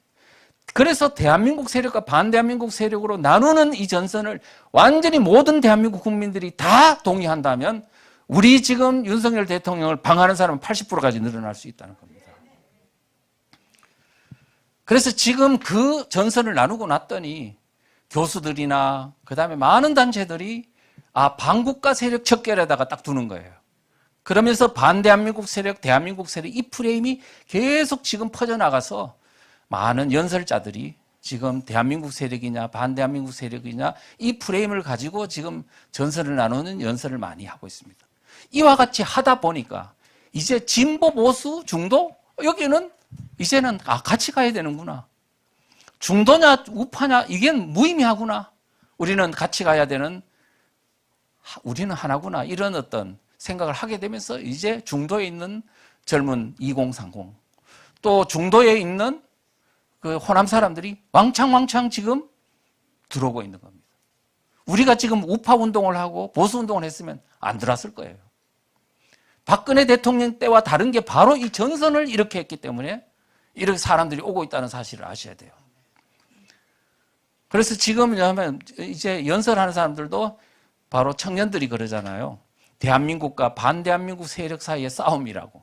그래서 대한민국 세력과 반대한민국 세력으로 나누는 이 전선을 완전히 모든 대한민국 국민들이 다 동의한다면 우리 지금 윤석열 대통령을 방하는 사람은 80%까지 늘어날 수 있다는 겁니다. 그래서 지금 그 전선을 나누고 났더니 교수들이나 그다음에 많은 단체들이 반국가 세력 척결에다가 딱 두는 거예요. 그러면서 반대한민국 세력, 대한민국 세력 이 프레임이 계속 지금 퍼져나가서 많은 연설자들이 지금 대한민국 세력이냐 반대한민국 세력이냐 이 프레임을 가지고 지금 전선을 나누는 연설을 많이 하고 있습니다. 이와 같이 하다 보니까 이제 진보, 보수, 중도 여기는 이제는 같이 가야 되는구나. 중도냐 우파냐 이게 무의미하구나. 우리는 같이 가야 되는 우리는 하나구나 이런 어떤 생각을 하게 되면서 이제 중도에 있는 젊은 2030 또 중도에 있는 그 호남 사람들이 왕창 지금 들어오고 있는 겁니다. 우리가 지금 우파 운동을 하고 보수 운동을 했으면 안 들어왔을 거예요. 박근혜 대통령 때와 다른 게 바로 이 전선을 이렇게 했기 때문에 이렇게 사람들이 오고 있다는 사실을 아셔야 돼요. 그래서 지금 이제 연설하는 사람들도 바로 청년들이 그러잖아요. 대한민국과 반대한민국 세력 사이의 싸움이라고.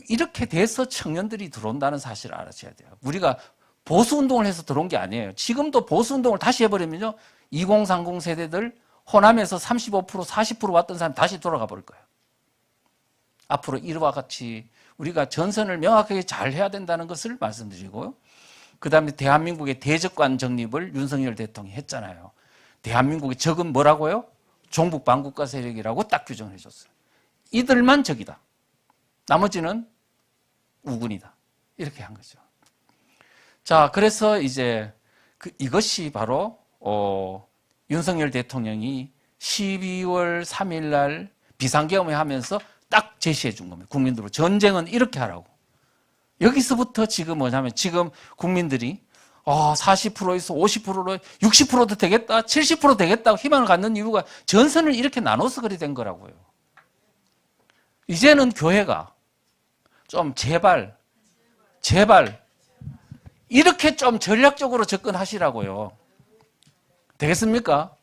이렇게 돼서 청년들이 들어온다는 사실을 알아셔야 돼요. 우리가 보수운동을 해서 들어온 게 아니에요. 지금도 보수운동을 다시 해버리면요. 2030 세대들 호남에서 35% 40% 왔던 사람 다시 돌아가 버릴 거예요. 앞으로 이와 같이 우리가 전선을 명확하게 잘 해야 된다는 것을 말씀드리고요. 그 다음에 대한민국의 대적관 정립을 윤석열 대통령이 했잖아요. 대한민국의 적은 뭐라고요? 종북 반국가 세력이라고 딱 규정을 해줬어요. 이들만 적이다. 나머지는 우군이다. 이렇게 한 거죠. 자, 그래서 이제 이것이 바로 윤석열 대통령이 12월 3일 날 비상계엄회 하면서 딱 제시해 준 겁니다. 국민들로 전쟁은 이렇게 하라고. 여기서부터 지금 뭐냐면 지금 국민들이 40%에서 50%로 60%도 되겠다, 70% 되겠다고 희망을 갖는 이유가 전선을 이렇게 나눠서 그리 된 거라고요. 이제는 교회가 좀 제발 이렇게 좀 전략적으로 접근하시라고요. 되겠습니까?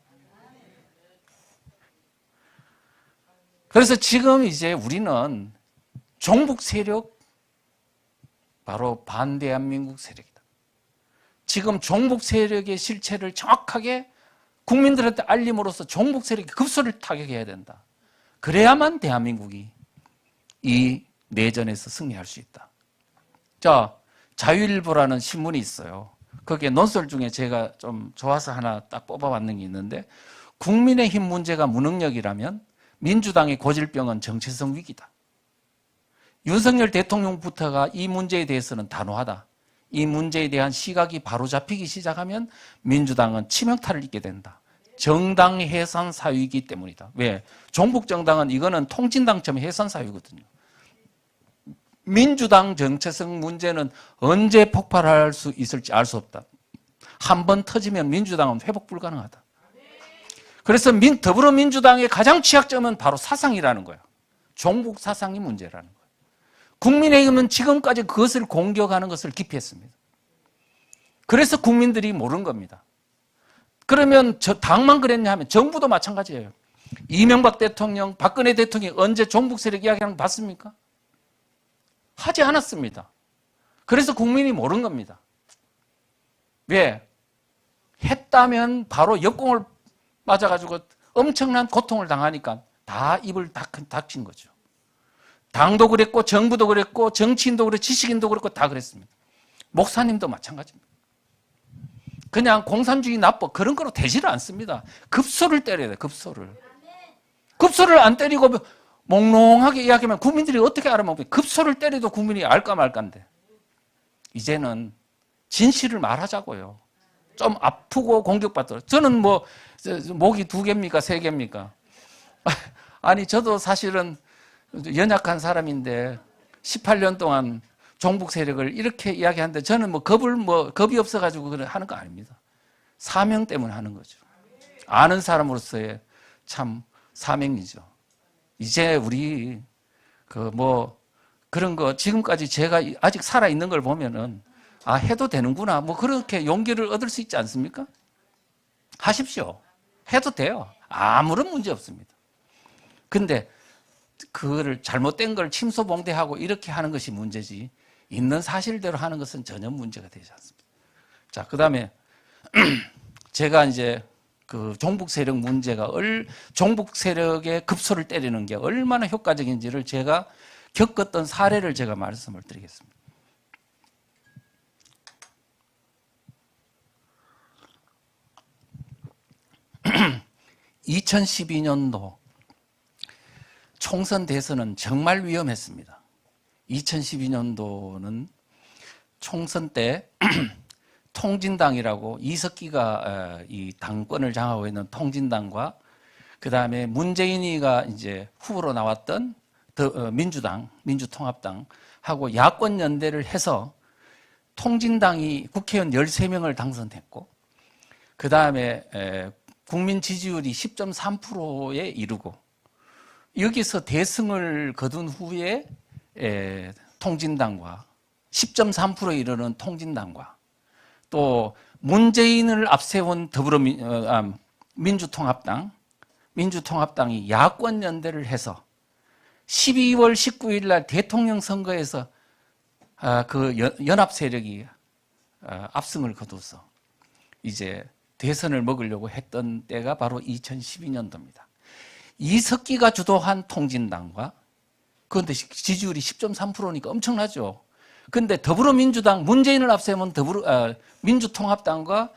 그래서 지금 이제 우리는 종북 세력, 바로 반대한민국 세력이다. 지금 종북 세력의 실체를 정확하게 국민들한테 알림으로써 종북 세력의 급소를 타격해야 된다. 그래야만 대한민국이 이 내전에서 승리할 수 있다. 자, 자유일보라는 신문이 있어요. 거기에 논설 중에 제가 좀 좋아서 하나 딱 뽑아봤는 게 있는데, 국민의힘 문제가 무능력이라면 민주당의 고질병은 정체성 위기다. 윤석열 대통령부터가 이 문제에 대해서는 단호하다. 이 문제에 대한 시각이 바로잡히기 시작하면 민주당은 치명타를 입게 된다. 정당 해산 사유이기 때문이다. 왜? 종북정당은 이거는 통진당처럼 해산 사유거든요. 민주당 정체성 문제는 언제 폭발할 수 있을지 알 수 없다. 한번 터지면 민주당은 회복 불가능하다. 그래서 더불어민주당의 가장 취약점은 바로 사상이라는 거예요. 종북 사상이 문제라는 거예요. 국민의힘은 지금까지 그것을 공격하는 것을 기피했습니다. 그래서 국민들이 모르는 겁니다. 그러면 당만 그랬냐 하면 정부도 마찬가지예요. 이명박 대통령, 박근혜 대통령이 언제 종북 세력 이야기하는 거 봤습니까? 하지 않았습니다. 그래서 국민이 모르는 겁니다. 왜? 했다면 바로 역공을 맞아가지고 엄청난 고통을 당하니까 다 입을 닥친 거죠. 당도 그랬고 정부도 그랬고 정치인도 그랬고 지식인도 그랬고 다 그랬습니다. 목사님도 마찬가지입니다. 그냥 공산주의 나빠 그런 거로 되지를 않습니다. 급소를 때려야 돼요. 급소를 안 때리고 몽롱하게 이야기하면 국민들이 어떻게 알아먹습니까? 급소를 때려도 국민이 알까 말까인데 이제는 진실을 말하자고요. 좀 아프고 공격받더라도 저는 목이 2개입니까? 3개입니까? 아니 저도 사실은 연약한 사람인데 18년 동안 종북 세력을 이렇게 이야기하는데 저는 겁이 없어가지고 하는 거 아닙니다. 사명 때문에 하는 거죠. 아는 사람으로서의 참 사명이죠. 이제 우리 그런 거 지금까지 제가 아직 살아 있는 걸 보면은 해도 되는구나 그렇게 용기를 얻을 수 있지 않습니까? 하십시오. 해도 돼요. 아무런 문제 없습니다. 근데 그거를 잘못된 걸 침소봉대하고 이렇게 하는 것이 문제지 있는 사실대로 하는 것은 전혀 문제가 되지 않습니다. 자, 그 다음에 제가 이제 그 종북 세력 문제가 종북 세력의 급소를 때리는 게 얼마나 효과적인지를 제가 겪었던 사례를 제가 말씀을 드리겠습니다. 2012년도 총선 대선은 정말 위험했습니다. 2012년도는 총선 때 통진당이라고 이석기가 이 당권을 장악하고 있는 통진당과 그 다음에 문재인이가 이제 후보로 나왔던 민주당, 민주통합당하고 야권 연대를 해서 통진당이 국회의원 13명을 당선했고 그 다음에 국민 지지율이 10.3%에 이르고 여기서 대승을 거둔 후에 통진당과 10.3%에 이르는 통진당과 또 문재인을 앞세운 민주통합당이 야권 연대를 해서 12월 19일 날 대통령 선거에서 그 연합 세력이 압승을 거둬서 이제 대선을 먹으려고 했던 때가 바로 2012년도입니다. 이석기가 주도한 통진당과 그런데 지지율이 10.3%니까 엄청나죠. 그런데 더불어민주당 문재인을 앞세운 민주통합당과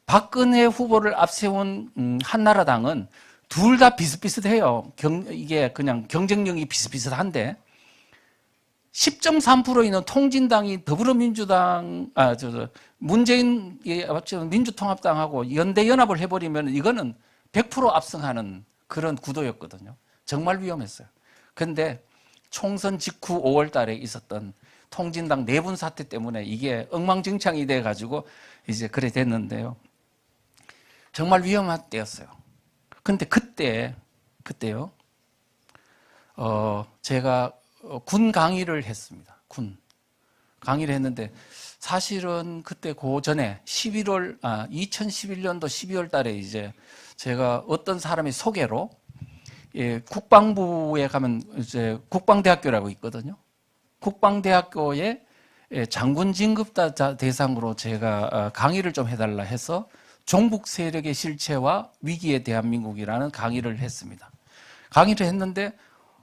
박근혜 후보를 앞세운 한나라당은 둘 다 비슷비슷해요. 이게 그냥 경쟁력이 비슷비슷한데 10.3% 있는 통진당이 더불어민주당, 문재인이 앞세운 민주통합당하고 연대연합을 해버리면 이거는 100% 압승하는 그런 구도였거든요. 정말 위험했어요. 그런데 총선 직후 5월 달에 있었던 통진당 내분 사태 때문에 이게 엉망진창이 돼가지고 이제 그래 됐는데요. 정말 위험한 때였어요. 근데 그때요. 제가 군 강의를 했습니다. 강의를 했는데 사실은 그때 그 전에 2011년도 12월 달에 이제 제가 어떤 사람의 소개로 국방부에 가면 이제 국방대학교라고 있거든요. 국방대학교에 장군 진급자 대상으로 제가 강의를 좀 해달라 해서 종북 세력의 실체와 위기의 대한민국이라는 강의를 했습니다. 강의를 했는데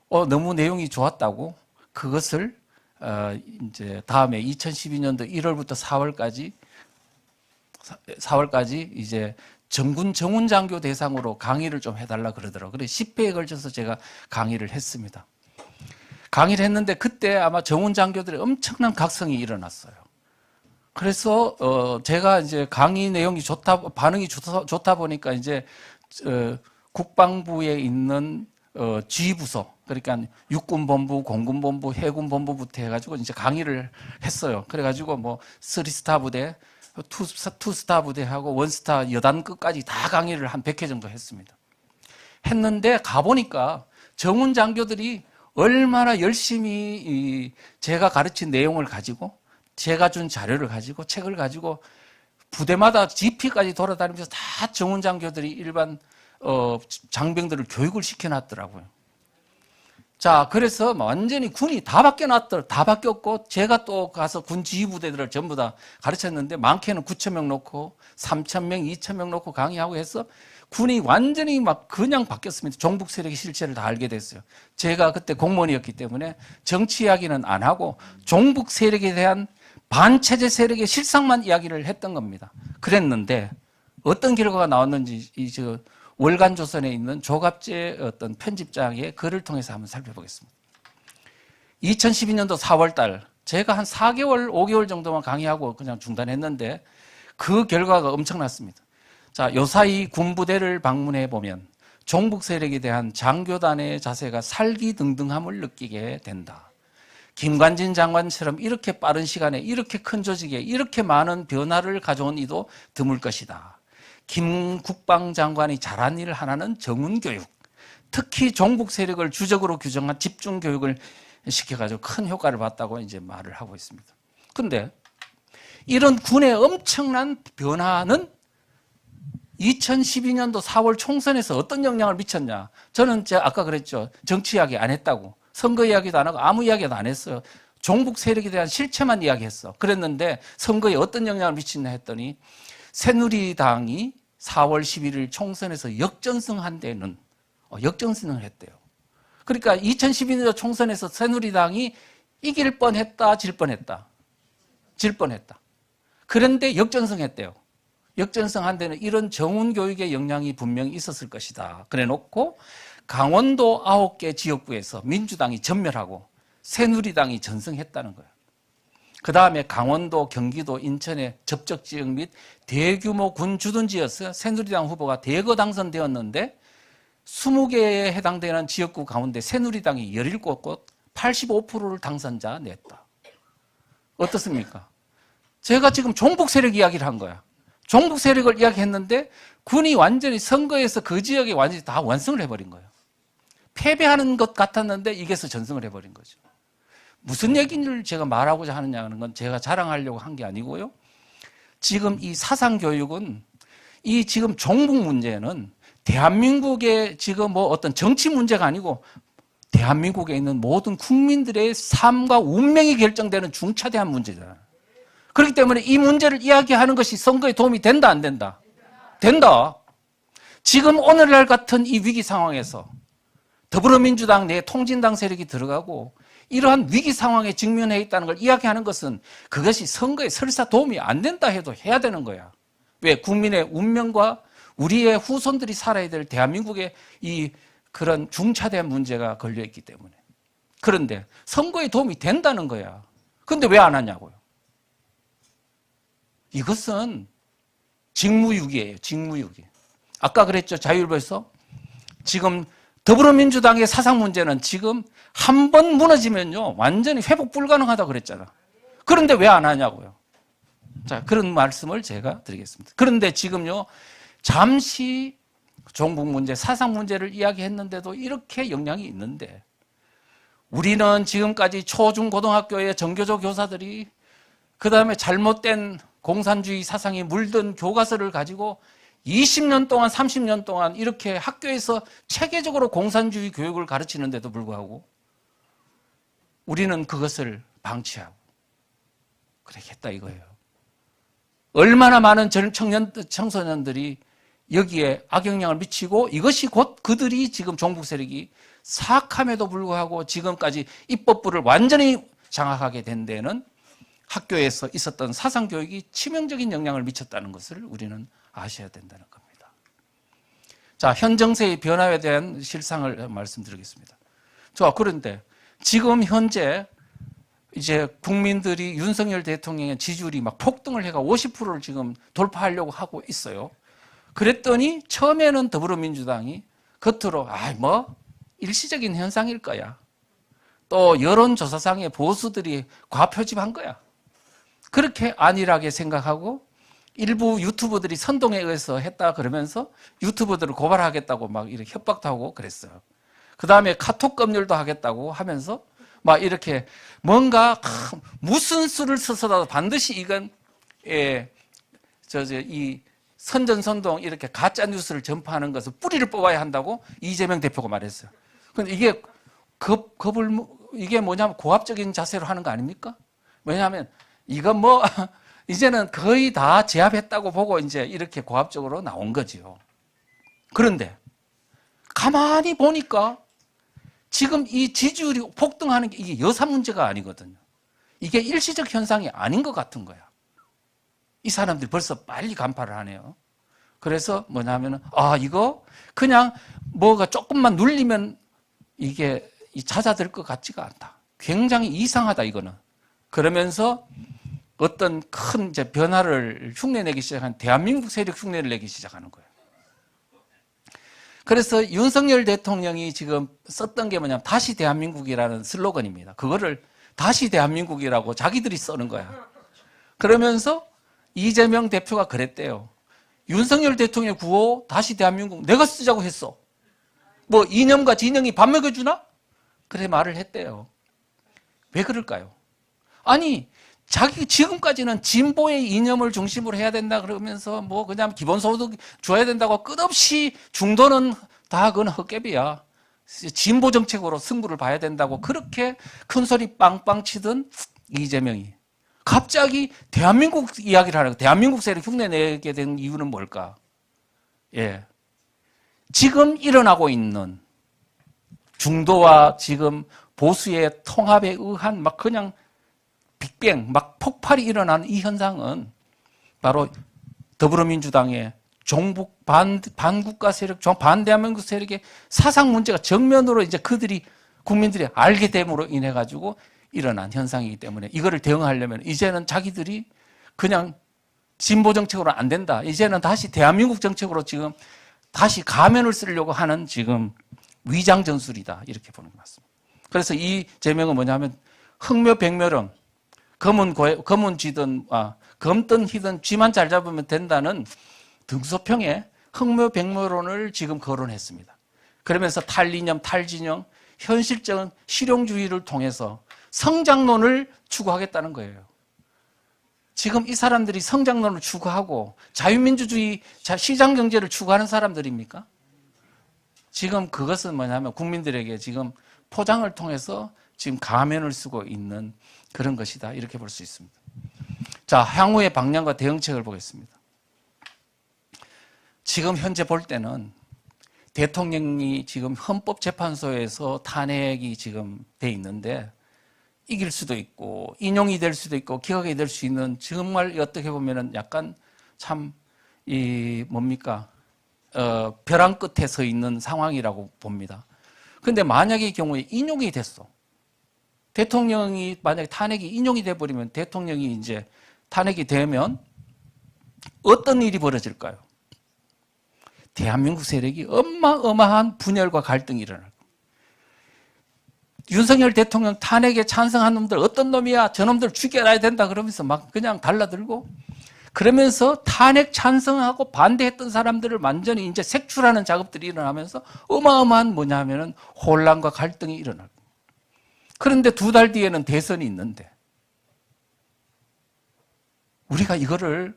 너무 내용이 좋았다고 그것을 이제 다음에 2012년도 1월부터 4월까지 이제 정군 정훈장교 대상으로 강의를 좀 해달라 그러더라고요. 그래서 10회에 걸쳐서 제가 강의를 했습니다. 강의를 했는데 그때 아마 정훈장교들의 엄청난 각성이 일어났어요. 그래서 제가 이제 강의 내용이 반응이 좋다 보니까 이제 국방부에 있는 지휘부서, 그러니까 육군본부, 공군본부, 해군본부부터 해가지고 이제 강의를 했어요. 그래가지고 뭐 3스타 부대, 2스타 부대하고 1스타 여단급까지 다 강의를 한 100회 정도 했습니다. 했는데 가보니까 정훈 장교들이 얼마나 열심히 제가 가르친 내용을 가지고 제가 준 자료를 가지고 책을 가지고 부대마다 GP까지 돌아다니면서 다 정훈 장교들이 일반 장병들을 교육을 시켜놨더라고요. 자, 그래서 완전히 군이 다 바뀌었고, 제가 또 가서 군 지휘부대들을 전부 다 가르쳤는데, 많게는 9,000명 놓고, 3,000명, 2,000명 놓고 강의하고 해서, 군이 완전히 막 그냥 바뀌었습니다. 종북 세력의 실체를 다 알게 됐어요. 제가 그때 공무원이었기 때문에 정치 이야기는 안 하고, 종북 세력에 대한 반체제 세력의 실상만 이야기를 했던 겁니다. 그랬는데, 어떤 결과가 나왔는지, 월간조선에 있는 조갑재 어떤 편집장의 글을 통해서 한번 살펴보겠습니다. 2012년도 4월 달, 제가 한 4개월, 5개월 정도만 강의하고 그냥 중단했는데 그 결과가 엄청났습니다. 자, 요사이 군부대를 방문해 보면 종북 세력에 대한 장교단의 자세가 살기등등함을 느끼게 된다. 김관진 장관처럼 이렇게 빠른 시간에 이렇게 큰 조직에 이렇게 많은 변화를 가져온 이도 드물 것이다. 김 국방장관이 잘한 일 하나는 정훈교육, 특히 종북 세력을 주적으로 규정한 집중교육을 시켜가지고 큰 효과를 봤다고 이제 말을 하고 있습니다. 그런데 이런 군의 엄청난 변화는 2012년도 4월 총선에서 어떤 영향을 미쳤냐? 저는 제가 아까 그랬죠. 정치 이야기 안 했다고. 선거 이야기도 안 하고 아무 이야기도 안 했어요. 종북 세력에 대한 실체만 이야기했어. 그랬는데 선거에 어떤 영향을 미치냐 했더니 새누리당이 4월 11일 총선에서 역전승한 데는 역전승을 했대요. 그러니까 2012년 총선에서 새누리당이 이길 뻔했다, 질 뻔했다. 그런데 역전승했대요. 역전승한 데는 이런 정훈교육의 영향이 분명히 있었을 것이다. 그래 놓고 강원도 9개 지역구에서 민주당이 전멸하고 새누리당이 전승했다는 거예요. 그 다음에 강원도, 경기도, 인천의 접적 지역 및 대규모 군 주둔지였어요. 새누리당 후보가 대거 당선되었는데 20개에 해당되는 지역구 가운데 새누리당이 17곳 85%를 당선자 냈다. 어떻습니까? 제가 지금 종북 세력 이야기를 한 거야. 종북 세력을 이야기했는데 군이 완전히 선거에서 그 지역에 완전히 다 완승을 해버린 거예요. 패배하는 것 같았는데 이게서 전승을 해버린 거죠. 무슨 얘기를 제가 말하고자 하느냐는 건 제가 자랑하려고 한 게 아니고요. 지금 이 사상교육은 이 지금 종북 문제는 대한민국의 지금 뭐 어떤 정치 문제가 아니고 대한민국에 있는 모든 국민들의 삶과 운명이 결정되는 중차대한 문제잖아요. 그렇기 때문에 이 문제를 이야기하는 것이 선거에 도움이 된다, 안 된다? 된다. 지금 오늘날 같은 이 위기 상황에서 더불어민주당 내 통진당 세력이 들어가고 이러한 위기 상황에 직면해 있다는 걸 이야기하는 것은 그것이 선거에 설사 도움이 안 된다 해도 해야 되는 거야. 왜? 국민의 운명과 우리의 후손들이 살아야 될 대한민국의 이 그런 중차대한 문제가 걸려있기 때문에. 그런데 선거에 도움이 된다는 거야. 그런데 왜 안 하냐고요. 이것은 직무유기예요. 직무유기. 아까 그랬죠. 자유일보에서 지금 더불어민주당의 사상 문제는 지금 한 번 무너지면요 완전히 회복 불가능하다고 그랬잖아. 그런데 왜 안 하냐고요. 자, 그런 말씀을 제가 드리겠습니다. 그런데 지금요 잠시 종북 문제, 사상 문제를 이야기했는데도 이렇게 영향이 있는데 우리는 지금까지 초중고등학교의 정교조 교사들이 그 다음에 잘못된 공산주의 사상이 물든 교과서를 가지고 20년 동안 30년 동안 이렇게 학교에서 체계적으로 공산주의 교육을 가르치는데도 불구하고 우리는 그것을 방치하고 그렇겠다 이거예요. 얼마나 많은 청소년들이 여기에 악영향을 미치고 이것이 곧 그들이 지금 종북 세력이 사악함에도 불구하고 지금까지 입법부를 완전히 장악하게 된 데는 학교에서 있었던 사상교육이 치명적인 영향을 미쳤다는 것을 우리는 아셔야 된다는 겁니다. 자, 현 정세의 변화에 대한 실상을 말씀드리겠습니다. 자, 그런데 지금 현재 이제 국민들이 윤석열 대통령의 지지율이 막 폭등을 해가 50%를 지금 돌파하려고 하고 있어요. 그랬더니 처음에는 더불어민주당이 겉으로 일시적인 현상일 거야. 또 여론조사상의 보수들이 과표집한 거야. 그렇게 안일하게 생각하고 일부 유튜버들이 선동에 의해서 했다 그러면서 유튜버들을 고발하겠다고 막 이렇게 협박도 하고 그랬어요. 그 다음에 카톡 검열도 하겠다고 하면서 막 이렇게 뭔가 무슨 수를 써서라도 반드시 이건 이 선전선동 이렇게 가짜 뉴스를 전파하는 것을 뿌리를 뽑아야 한다고 이재명 대표가 말했어요. 근데 이게 이게 뭐냐면 고압적인 자세로 하는 거 아닙니까? 왜냐하면 이건 이제는 거의 다 제압했다고 보고 이제 이렇게 고압적으로 나온 거지요. 그런데 가만히 보니까 지금 이 지지율이 폭등하는 게 이게 여사 문제가 아니거든요. 이게 일시적 현상이 아닌 것 같은 거야. 이 사람들이 벌써 빨리 간파를 하네요. 그래서 뭐냐면은 이거 그냥 뭐가 조금만 눌리면 이게 잦아들 것 같지가 않다. 굉장히 이상하다 이거는. 그러면서 어떤 큰 이제 변화를 흉내내기 시작한 대한민국 세력 흉내를 내기 시작하는 거예요. 그래서 윤석열 대통령이 지금 썼던 게 뭐냐면 다시 대한민국이라는 슬로건입니다. 그거를 다시 대한민국이라고 자기들이 쓰는 거야. 그러면서 이재명 대표가 그랬대요. 윤석열 대통령 구호 다시 대한민국 내가 쓰자고 했어. 뭐 이념과 진영이 밥 먹여주나? 그래 말을 했대요. 왜 그럴까요? 아니 자기 지금까지는 진보의 이념을 중심으로 해야 된다 그러면서 뭐 그냥 기본소득 줘야 된다고 끝없이 중도는 다 그건 헛개비야. 진보 정책으로 승부를 봐야 된다고 그렇게 큰 소리 빵빵 치던 이재명이 갑자기 대한민국 이야기를 하라고 대한민국 세력 흉내내게 된 이유는 뭘까? 지금 일어나고 있는 중도와 지금 보수의 통합에 의한 막 그냥 빅뱅, 막 폭발이 일어나는 이 현상은 바로 더불어민주당의 종북 반국가 세력, 반대한민국 세력의 사상 문제가 정면으로 이제 국민들이 알게 됨으로 인해 가지고 일어난 현상이기 때문에 이거를 대응하려면 이제는 자기들이 그냥 진보 정책으로 안 된다. 이제는 다시 대한민국 정책으로 지금 다시 가면을 쓰려고 하는 지금 위장 전술이다. 이렇게 보는 게 맞습니다. 그래서 이 제명은 뭐냐면 흑묘 백묘령 검은 쥐든, 검든 희든 쥐만 잘 잡으면 된다는 등소평의 흑묘백묘론을 지금 거론했습니다. 그러면서 탈이념, 탈진영, 현실적인 실용주의를 통해서 성장론을 추구하겠다는 거예요. 지금 이 사람들이 성장론을 추구하고 자유민주주의, 시장경제를 추구하는 사람들입니까? 지금 그것은 뭐냐면 국민들에게 지금 포장을 통해서 지금 가면을 쓰고 있는 그런 것이다. 이렇게 볼 수 있습니다. 자, 향후의 방향과 대응책을 보겠습니다. 지금 현재 볼 때는 대통령이 지금 헌법재판소에서 탄핵이 지금 돼 있는데 이길 수도 있고 인용이 될 수도 있고 기각이 될 수 있는 정말 어떻게 보면은 약간 참 벼랑 끝에 서 있는 상황이라고 봅니다. 그런데 만약의 경우에 인용이 됐어. 대통령이 만약에 탄핵이 인용이 돼 버리면 대통령이 이제 탄핵이 되면 어떤 일이 벌어질까요? 대한민국 세력이 어마어마한 분열과 갈등이 일어날 겁니다. 윤석열 대통령 탄핵에 찬성한 놈들 어떤 놈이야? 저놈들 죽여놔야 된다 그러면서 막 그냥 달라들고 그러면서 탄핵 찬성하고 반대했던 사람들을 완전히 이제 색출하는 작업들이 일어나면서 어마어마한 뭐냐면은 혼란과 갈등이 일어날 겁니다. 그런데 2달 뒤에는 대선이 있는데 우리가 이거를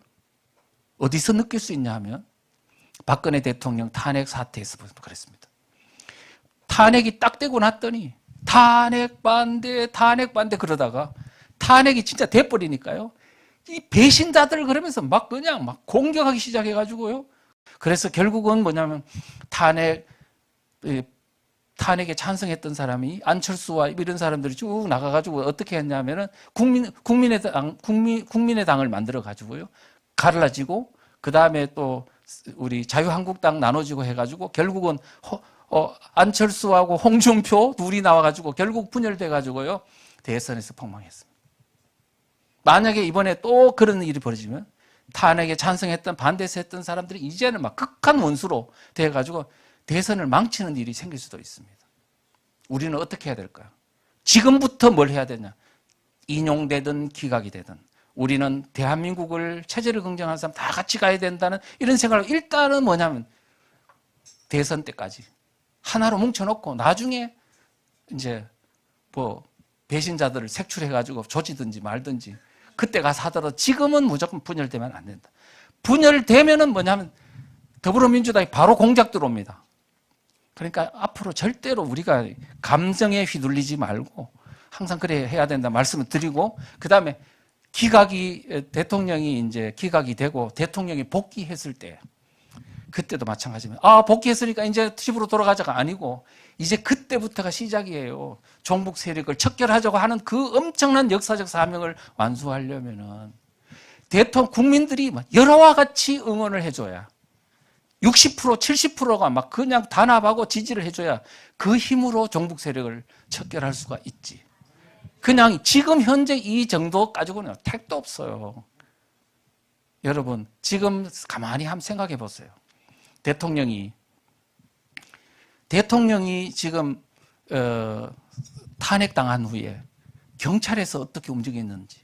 어디서 느낄 수 있냐 하면 박근혜 대통령 탄핵 사태에서부터 그랬습니다. 탄핵이 딱 되고 났더니 탄핵 반대 그러다가 탄핵이 진짜 돼버리니까요. 이 배신자들 그러면서 막 그냥 막 공격하기 시작해가지고요. 그래서 결국은 뭐냐면 탄핵에 찬성했던 사람이 안철수와 이런 사람들이 쭉 나가가지고 어떻게 했냐면은 국민의당을 만들어가지고요. 갈라지고 그 다음에 또 우리 자유한국당 나눠지고 해가지고 결국은 안철수하고 홍준표 둘이 나와가지고 결국 분열돼가지고요. 대선에서 폭망했습니다. 만약에 이번에 또 그런 일이 벌어지면 탄핵에 찬성했던 반대했던 사람들이 이제는 막 극한 원수로 돼가지고 대선을 망치는 일이 생길 수도 있습니다. 우리는 어떻게 해야 될까요? 지금부터 뭘 해야 되냐? 인용되든 기각이 되든 우리는 대한민국을 체제를 긍정하는 사람 다 같이 가야 된다는 이런 생각을 일단은 뭐냐면 대선 때까지 하나로 뭉쳐놓고 나중에 이제 뭐 배신자들을 색출해가지고 조지든지 말든지 그때 가서 하더라도 지금은 무조건 분열되면 안 된다. 분열되면은 뭐냐면 더불어민주당이 바로 공작 들어옵니다. 그러니까 앞으로 절대로 우리가 감정에 휘둘리지 말고 항상 그래 해야 된다 말씀을 드리고 그 다음에 대통령이 이제 기각이 되고 대통령이 복귀했을 때 그때도 마찬가지입니다. 복귀했으니까 이제 집으로 돌아가자가 아니고 이제 그때부터가 시작이에요. 종북 세력을 척결하자고 하는 그 엄청난 역사적 사명을 완수하려면은 국민들이 여러와 같이 응원을 해줘야 60%, 70%가 막 그냥 단합하고 지지를 해줘야 그 힘으로 종북 세력을 척결할 수가 있지. 그냥 지금 현재 이 정도 가지고는 택도 없어요. 여러분 지금 가만히 한번 생각해 보세요. 대통령이 지금 탄핵당한 후에 경찰에서 어떻게 움직였는지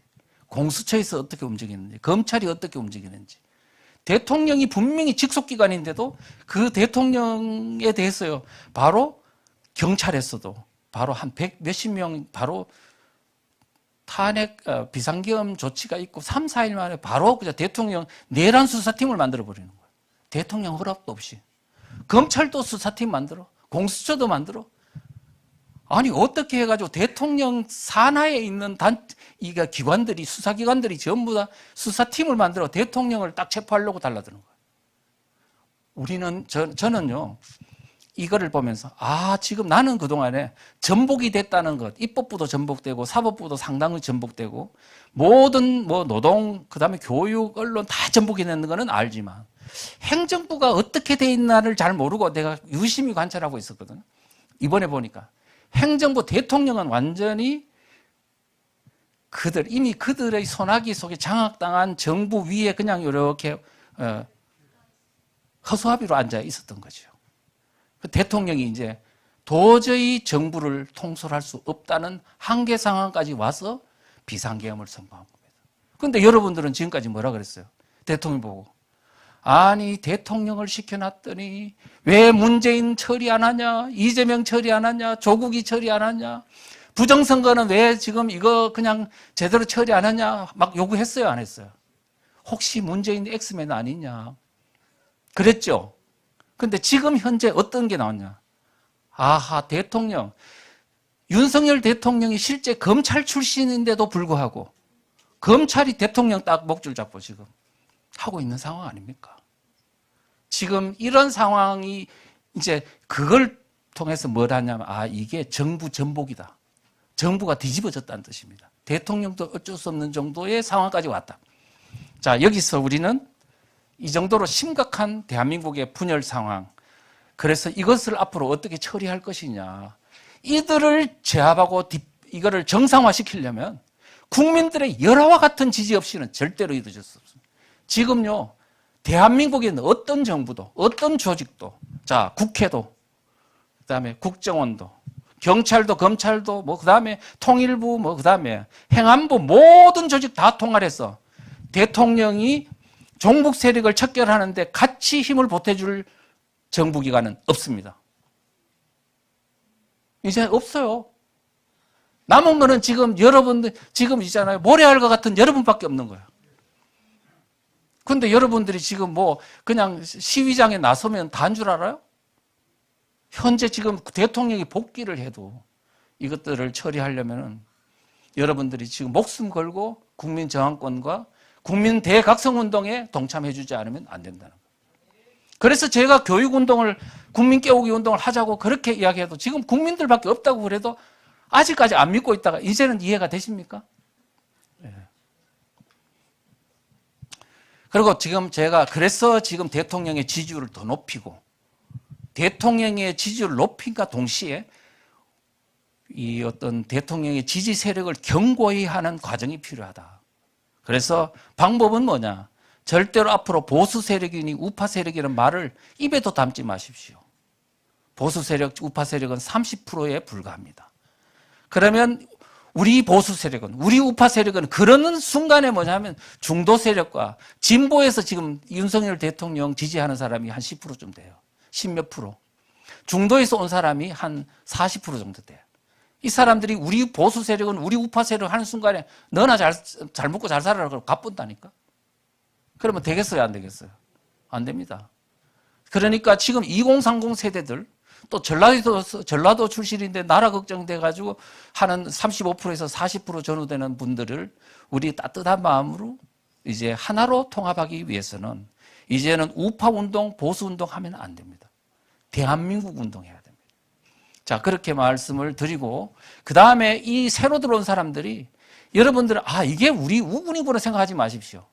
공수처에서 어떻게 움직였는지 검찰이 어떻게 움직이는지 대통령이 분명히 직속기관인데도 그 대통령에 대해서요 바로 경찰에서도 바로 한 몇십 명 바로 탄핵 비상계엄 조치가 있고 3, 4일 만에 바로 그냥 대통령 내란 수사팀을 만들어버리는 거예요. 대통령 허락도 없이. 검찰도 수사팀 만들어. 공수처도 만들어. 아니 어떻게 해가지고 대통령 산하에 있는 기관들이 수사기관들이 전부 다 수사팀을 만들어 대통령을 딱 체포하려고 달라드는 거예요. 저는요 이거를 보면서 지금 나는 그동안에 전복이 됐다는 것, 입법부도 전복되고 사법부도 상당히 전복되고 모든 노동 그다음에 교육, 언론 다 전복이 되는 거는 알지만 행정부가 어떻게 돼 있나를 잘 모르고 내가 유심히 관찰하고 있었거든요. 이번에 보니까 행정부 대통령은 완전히 이미 그들의 손아귀 속에 장악당한 정부 위에 그냥 이렇게 허수아비로 앉아 있었던 거죠. 대통령이 이제 도저히 정부를 통솔할 수 없다는 한계 상황까지 와서 비상계엄을 선포한 겁니다. 그런데 여러분들은 지금까지 뭐라 그랬어요? 대통령 보고. 아니, 대통령을 시켜놨더니 왜 문재인 처리 안 하냐? 이재명 처리 안 하냐? 조국이 처리 안 하냐? 부정선거는 왜 지금 이거 그냥 제대로 처리 안 하냐? 막 요구했어요, 안 했어요? 혹시 문재인 엑스맨 아니냐? 그랬죠? 근데 지금 현재 어떤 게 나왔냐? 아하, 대통령. 윤석열 대통령이 실제 검찰 출신인데도 불구하고 검찰이 대통령 딱 목줄 잡고 지금 하고 있는 상황 아닙니까? 지금 이런 상황이 이제 그걸 통해서 뭘 하냐면, 아, 이게 정부 전복이다. 정부가 뒤집어졌다는 뜻입니다. 대통령도 어쩔 수 없는 정도의 상황까지 왔다. 자, 여기서 우리는 이 정도로 심각한 대한민국의 분열 상황, 그래서 이것을 앞으로 어떻게 처리할 것이냐, 이들을 제압하고 이거를 정상화시키려면 국민들의 열화와 같은 지지 없이는 절대로 이루어질 수 없습니다. 지금요, 대한민국에 있는 어떤 정부도, 어떤 조직도, 자, 국회도, 그 다음에 국정원도, 경찰도, 검찰도, 그 다음에 통일부, 그 다음에 행안부, 모든 조직 다 통할해서 대통령이 종북 세력을 척결하는데 같이 힘을 보태줄 정부기관은 없습니다. 이제 없어요. 남은 거는 지금 여러분들, 지금 있잖아요. 모래알과 같은 여러분밖에 없는 거예요. 근데 여러분들이 지금 그냥 시위장에 나서면 다 한 줄 알아요? 현재 지금 대통령이 복귀를 해도 이것들을 처리하려면은 여러분들이 지금 목숨 걸고 국민 저항권과 국민 대각성운동에 동참해주지 않으면 안 된다는 거예요. 그래서 제가 교육운동을, 국민 깨우기 운동을 하자고 그렇게 이야기해도 지금 국민들밖에 없다고 그래도 아직까지 안 믿고 있다가 이제는 이해가 되십니까? 네. 그리고 지금 제가 그래서 지금 대통령의 지지율을 더 높이고, 대통령의 지지율을 높인과 동시에 이 어떤 대통령의 지지 세력을 견고히 하는 과정이 필요하다. 그래서 방법은 뭐냐? 절대로 앞으로 보수 세력이니 우파 세력이라는 말을 입에도 담지 마십시오. 보수 세력, 우파 세력은 30%에 불과합니다. 그러면 우리 보수 세력은, 우리 우파 세력은 그러는 순간에 뭐냐면 중도 세력과 진보에서 지금 윤석열 대통령 지지하는 사람이 한 10%쯤 돼요. 10몇 프로. 중도에서 온 사람이 한 40% 정도 돼요. 이 사람들이 우리 보수 세력은 우리 우파 세력 하는 순간에 너나 잘 먹고 잘 살아라 그러고 가뿐다니까. 그러면 되겠어요, 안 되겠어요? 안 됩니다. 그러니까 지금 2030 세대들, 또 전라도 출신인데 나라 걱정돼가지고 하는 35%에서 40% 전후되는 분들을 우리 따뜻한 마음으로 이제 하나로 통합하기 위해서는 이제는 우파 운동, 보수 운동 하면 안 됩니다. 대한민국 운동해야 됩니다. 자, 그렇게 말씀을 드리고, 그 다음에 이 새로 들어온 사람들이 여러분들은 이게 우리 우군이구나 생각하지 마십시오.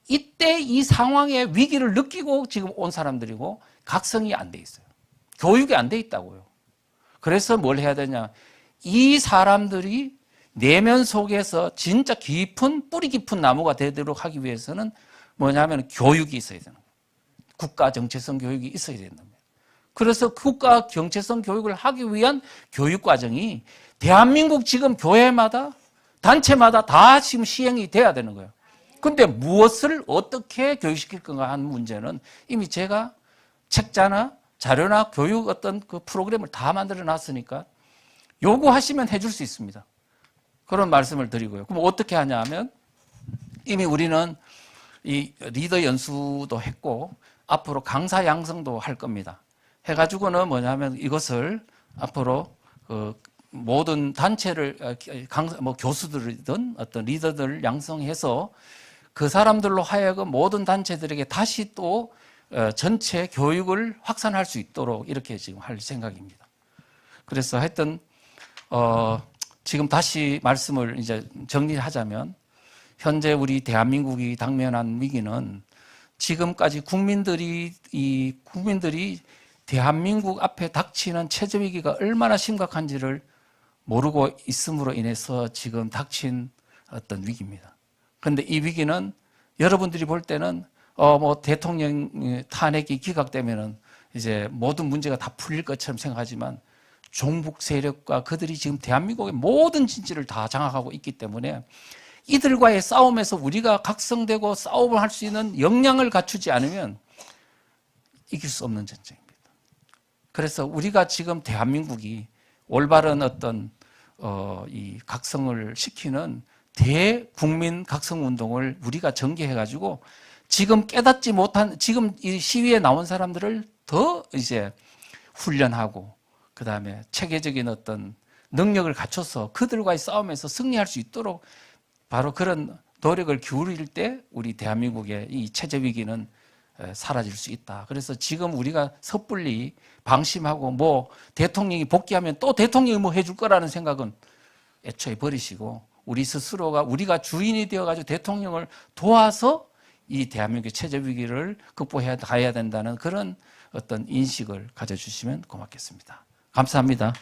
이때 이 상황의 위기를 느끼고 지금 온 사람들이고 각성이 안 돼 있어요. 교육이 안 돼 있다고요. 그래서 뭘 해야 되냐? 이 사람들이 내면 속에서 진짜 깊은, 뿌리 깊은 나무가 되도록 하기 위해서는 뭐냐면 교육이 있어야 되는 거예요. 국가 정체성 교육이 있어야 된다. 그래서 국가 정체성 교육을 하기 위한 교육 과정이 대한민국 지금 교회마다, 단체마다 다 지금 시행이 돼야 되는 거예요. 근데 무엇을 어떻게 교육시킬 건가 하는 문제는 이미 제가 책자나 자료나 교육 어떤 그 프로그램을 다 만들어 놨으니까 요구하시면 해줄 수 있습니다. 그런 말씀을 드리고요. 그럼 어떻게 하냐 하면 이미 우리는 이 리더 연수도 했고 앞으로 강사 양성도 할 겁니다. 해가지고는 뭐냐면 이것을 앞으로 모든 단체를 교수들이든 어떤 리더들 양성해서 그 사람들로 하여금 모든 단체들에게 다시 또 전체 교육을 확산할 수 있도록 이렇게 지금 할 생각입니다. 그래서 하여튼 지금 다시 말씀을 이제 정리하자면 현재 우리 대한민국이 당면한 위기는 지금까지 국민들이 대한민국 앞에 닥치는 체제 위기가 얼마나 심각한지를 모르고 있음으로 인해서 지금 닥친 어떤 위기입니다. 그런데 이 위기는 여러분들이 볼 때는 대통령 탄핵이 기각되면은 이제 모든 문제가 다 풀릴 것처럼 생각하지만 종북 세력과 그들이 지금 대한민국의 모든 진지를 다 장악하고 있기 때문에 이들과의 싸움에서 우리가 각성되고 싸움을 할 수 있는 역량을 갖추지 않으면 이길 수 없는 전쟁입니다. 그래서 우리가 지금 대한민국이 올바른 어떤 이 각성을 시키는 대국민 각성운동을 우리가 전개해가지고 지금 깨닫지 못한, 지금 이 시위에 나온 사람들을 더 이제 훈련하고 그 다음에 체계적인 어떤 능력을 갖춰서 그들과의 싸움에서 승리할 수 있도록 바로 그런 노력을 기울일 때 우리 대한민국의 이 체제 위기는 사라질 수 있다. 그래서 지금 우리가 섣불리 방심하고 뭐 대통령이 복귀하면 또 대통령이 뭐 해줄 거라는 생각은 애초에 버리시고 우리 스스로가 우리가 주인이 되어가지고 대통령을 도와서 이 대한민국의 체제 위기를 극복해야 가야 된다는 그런 어떤 인식을 가져주시면 고맙겠습니다. 감사합니다.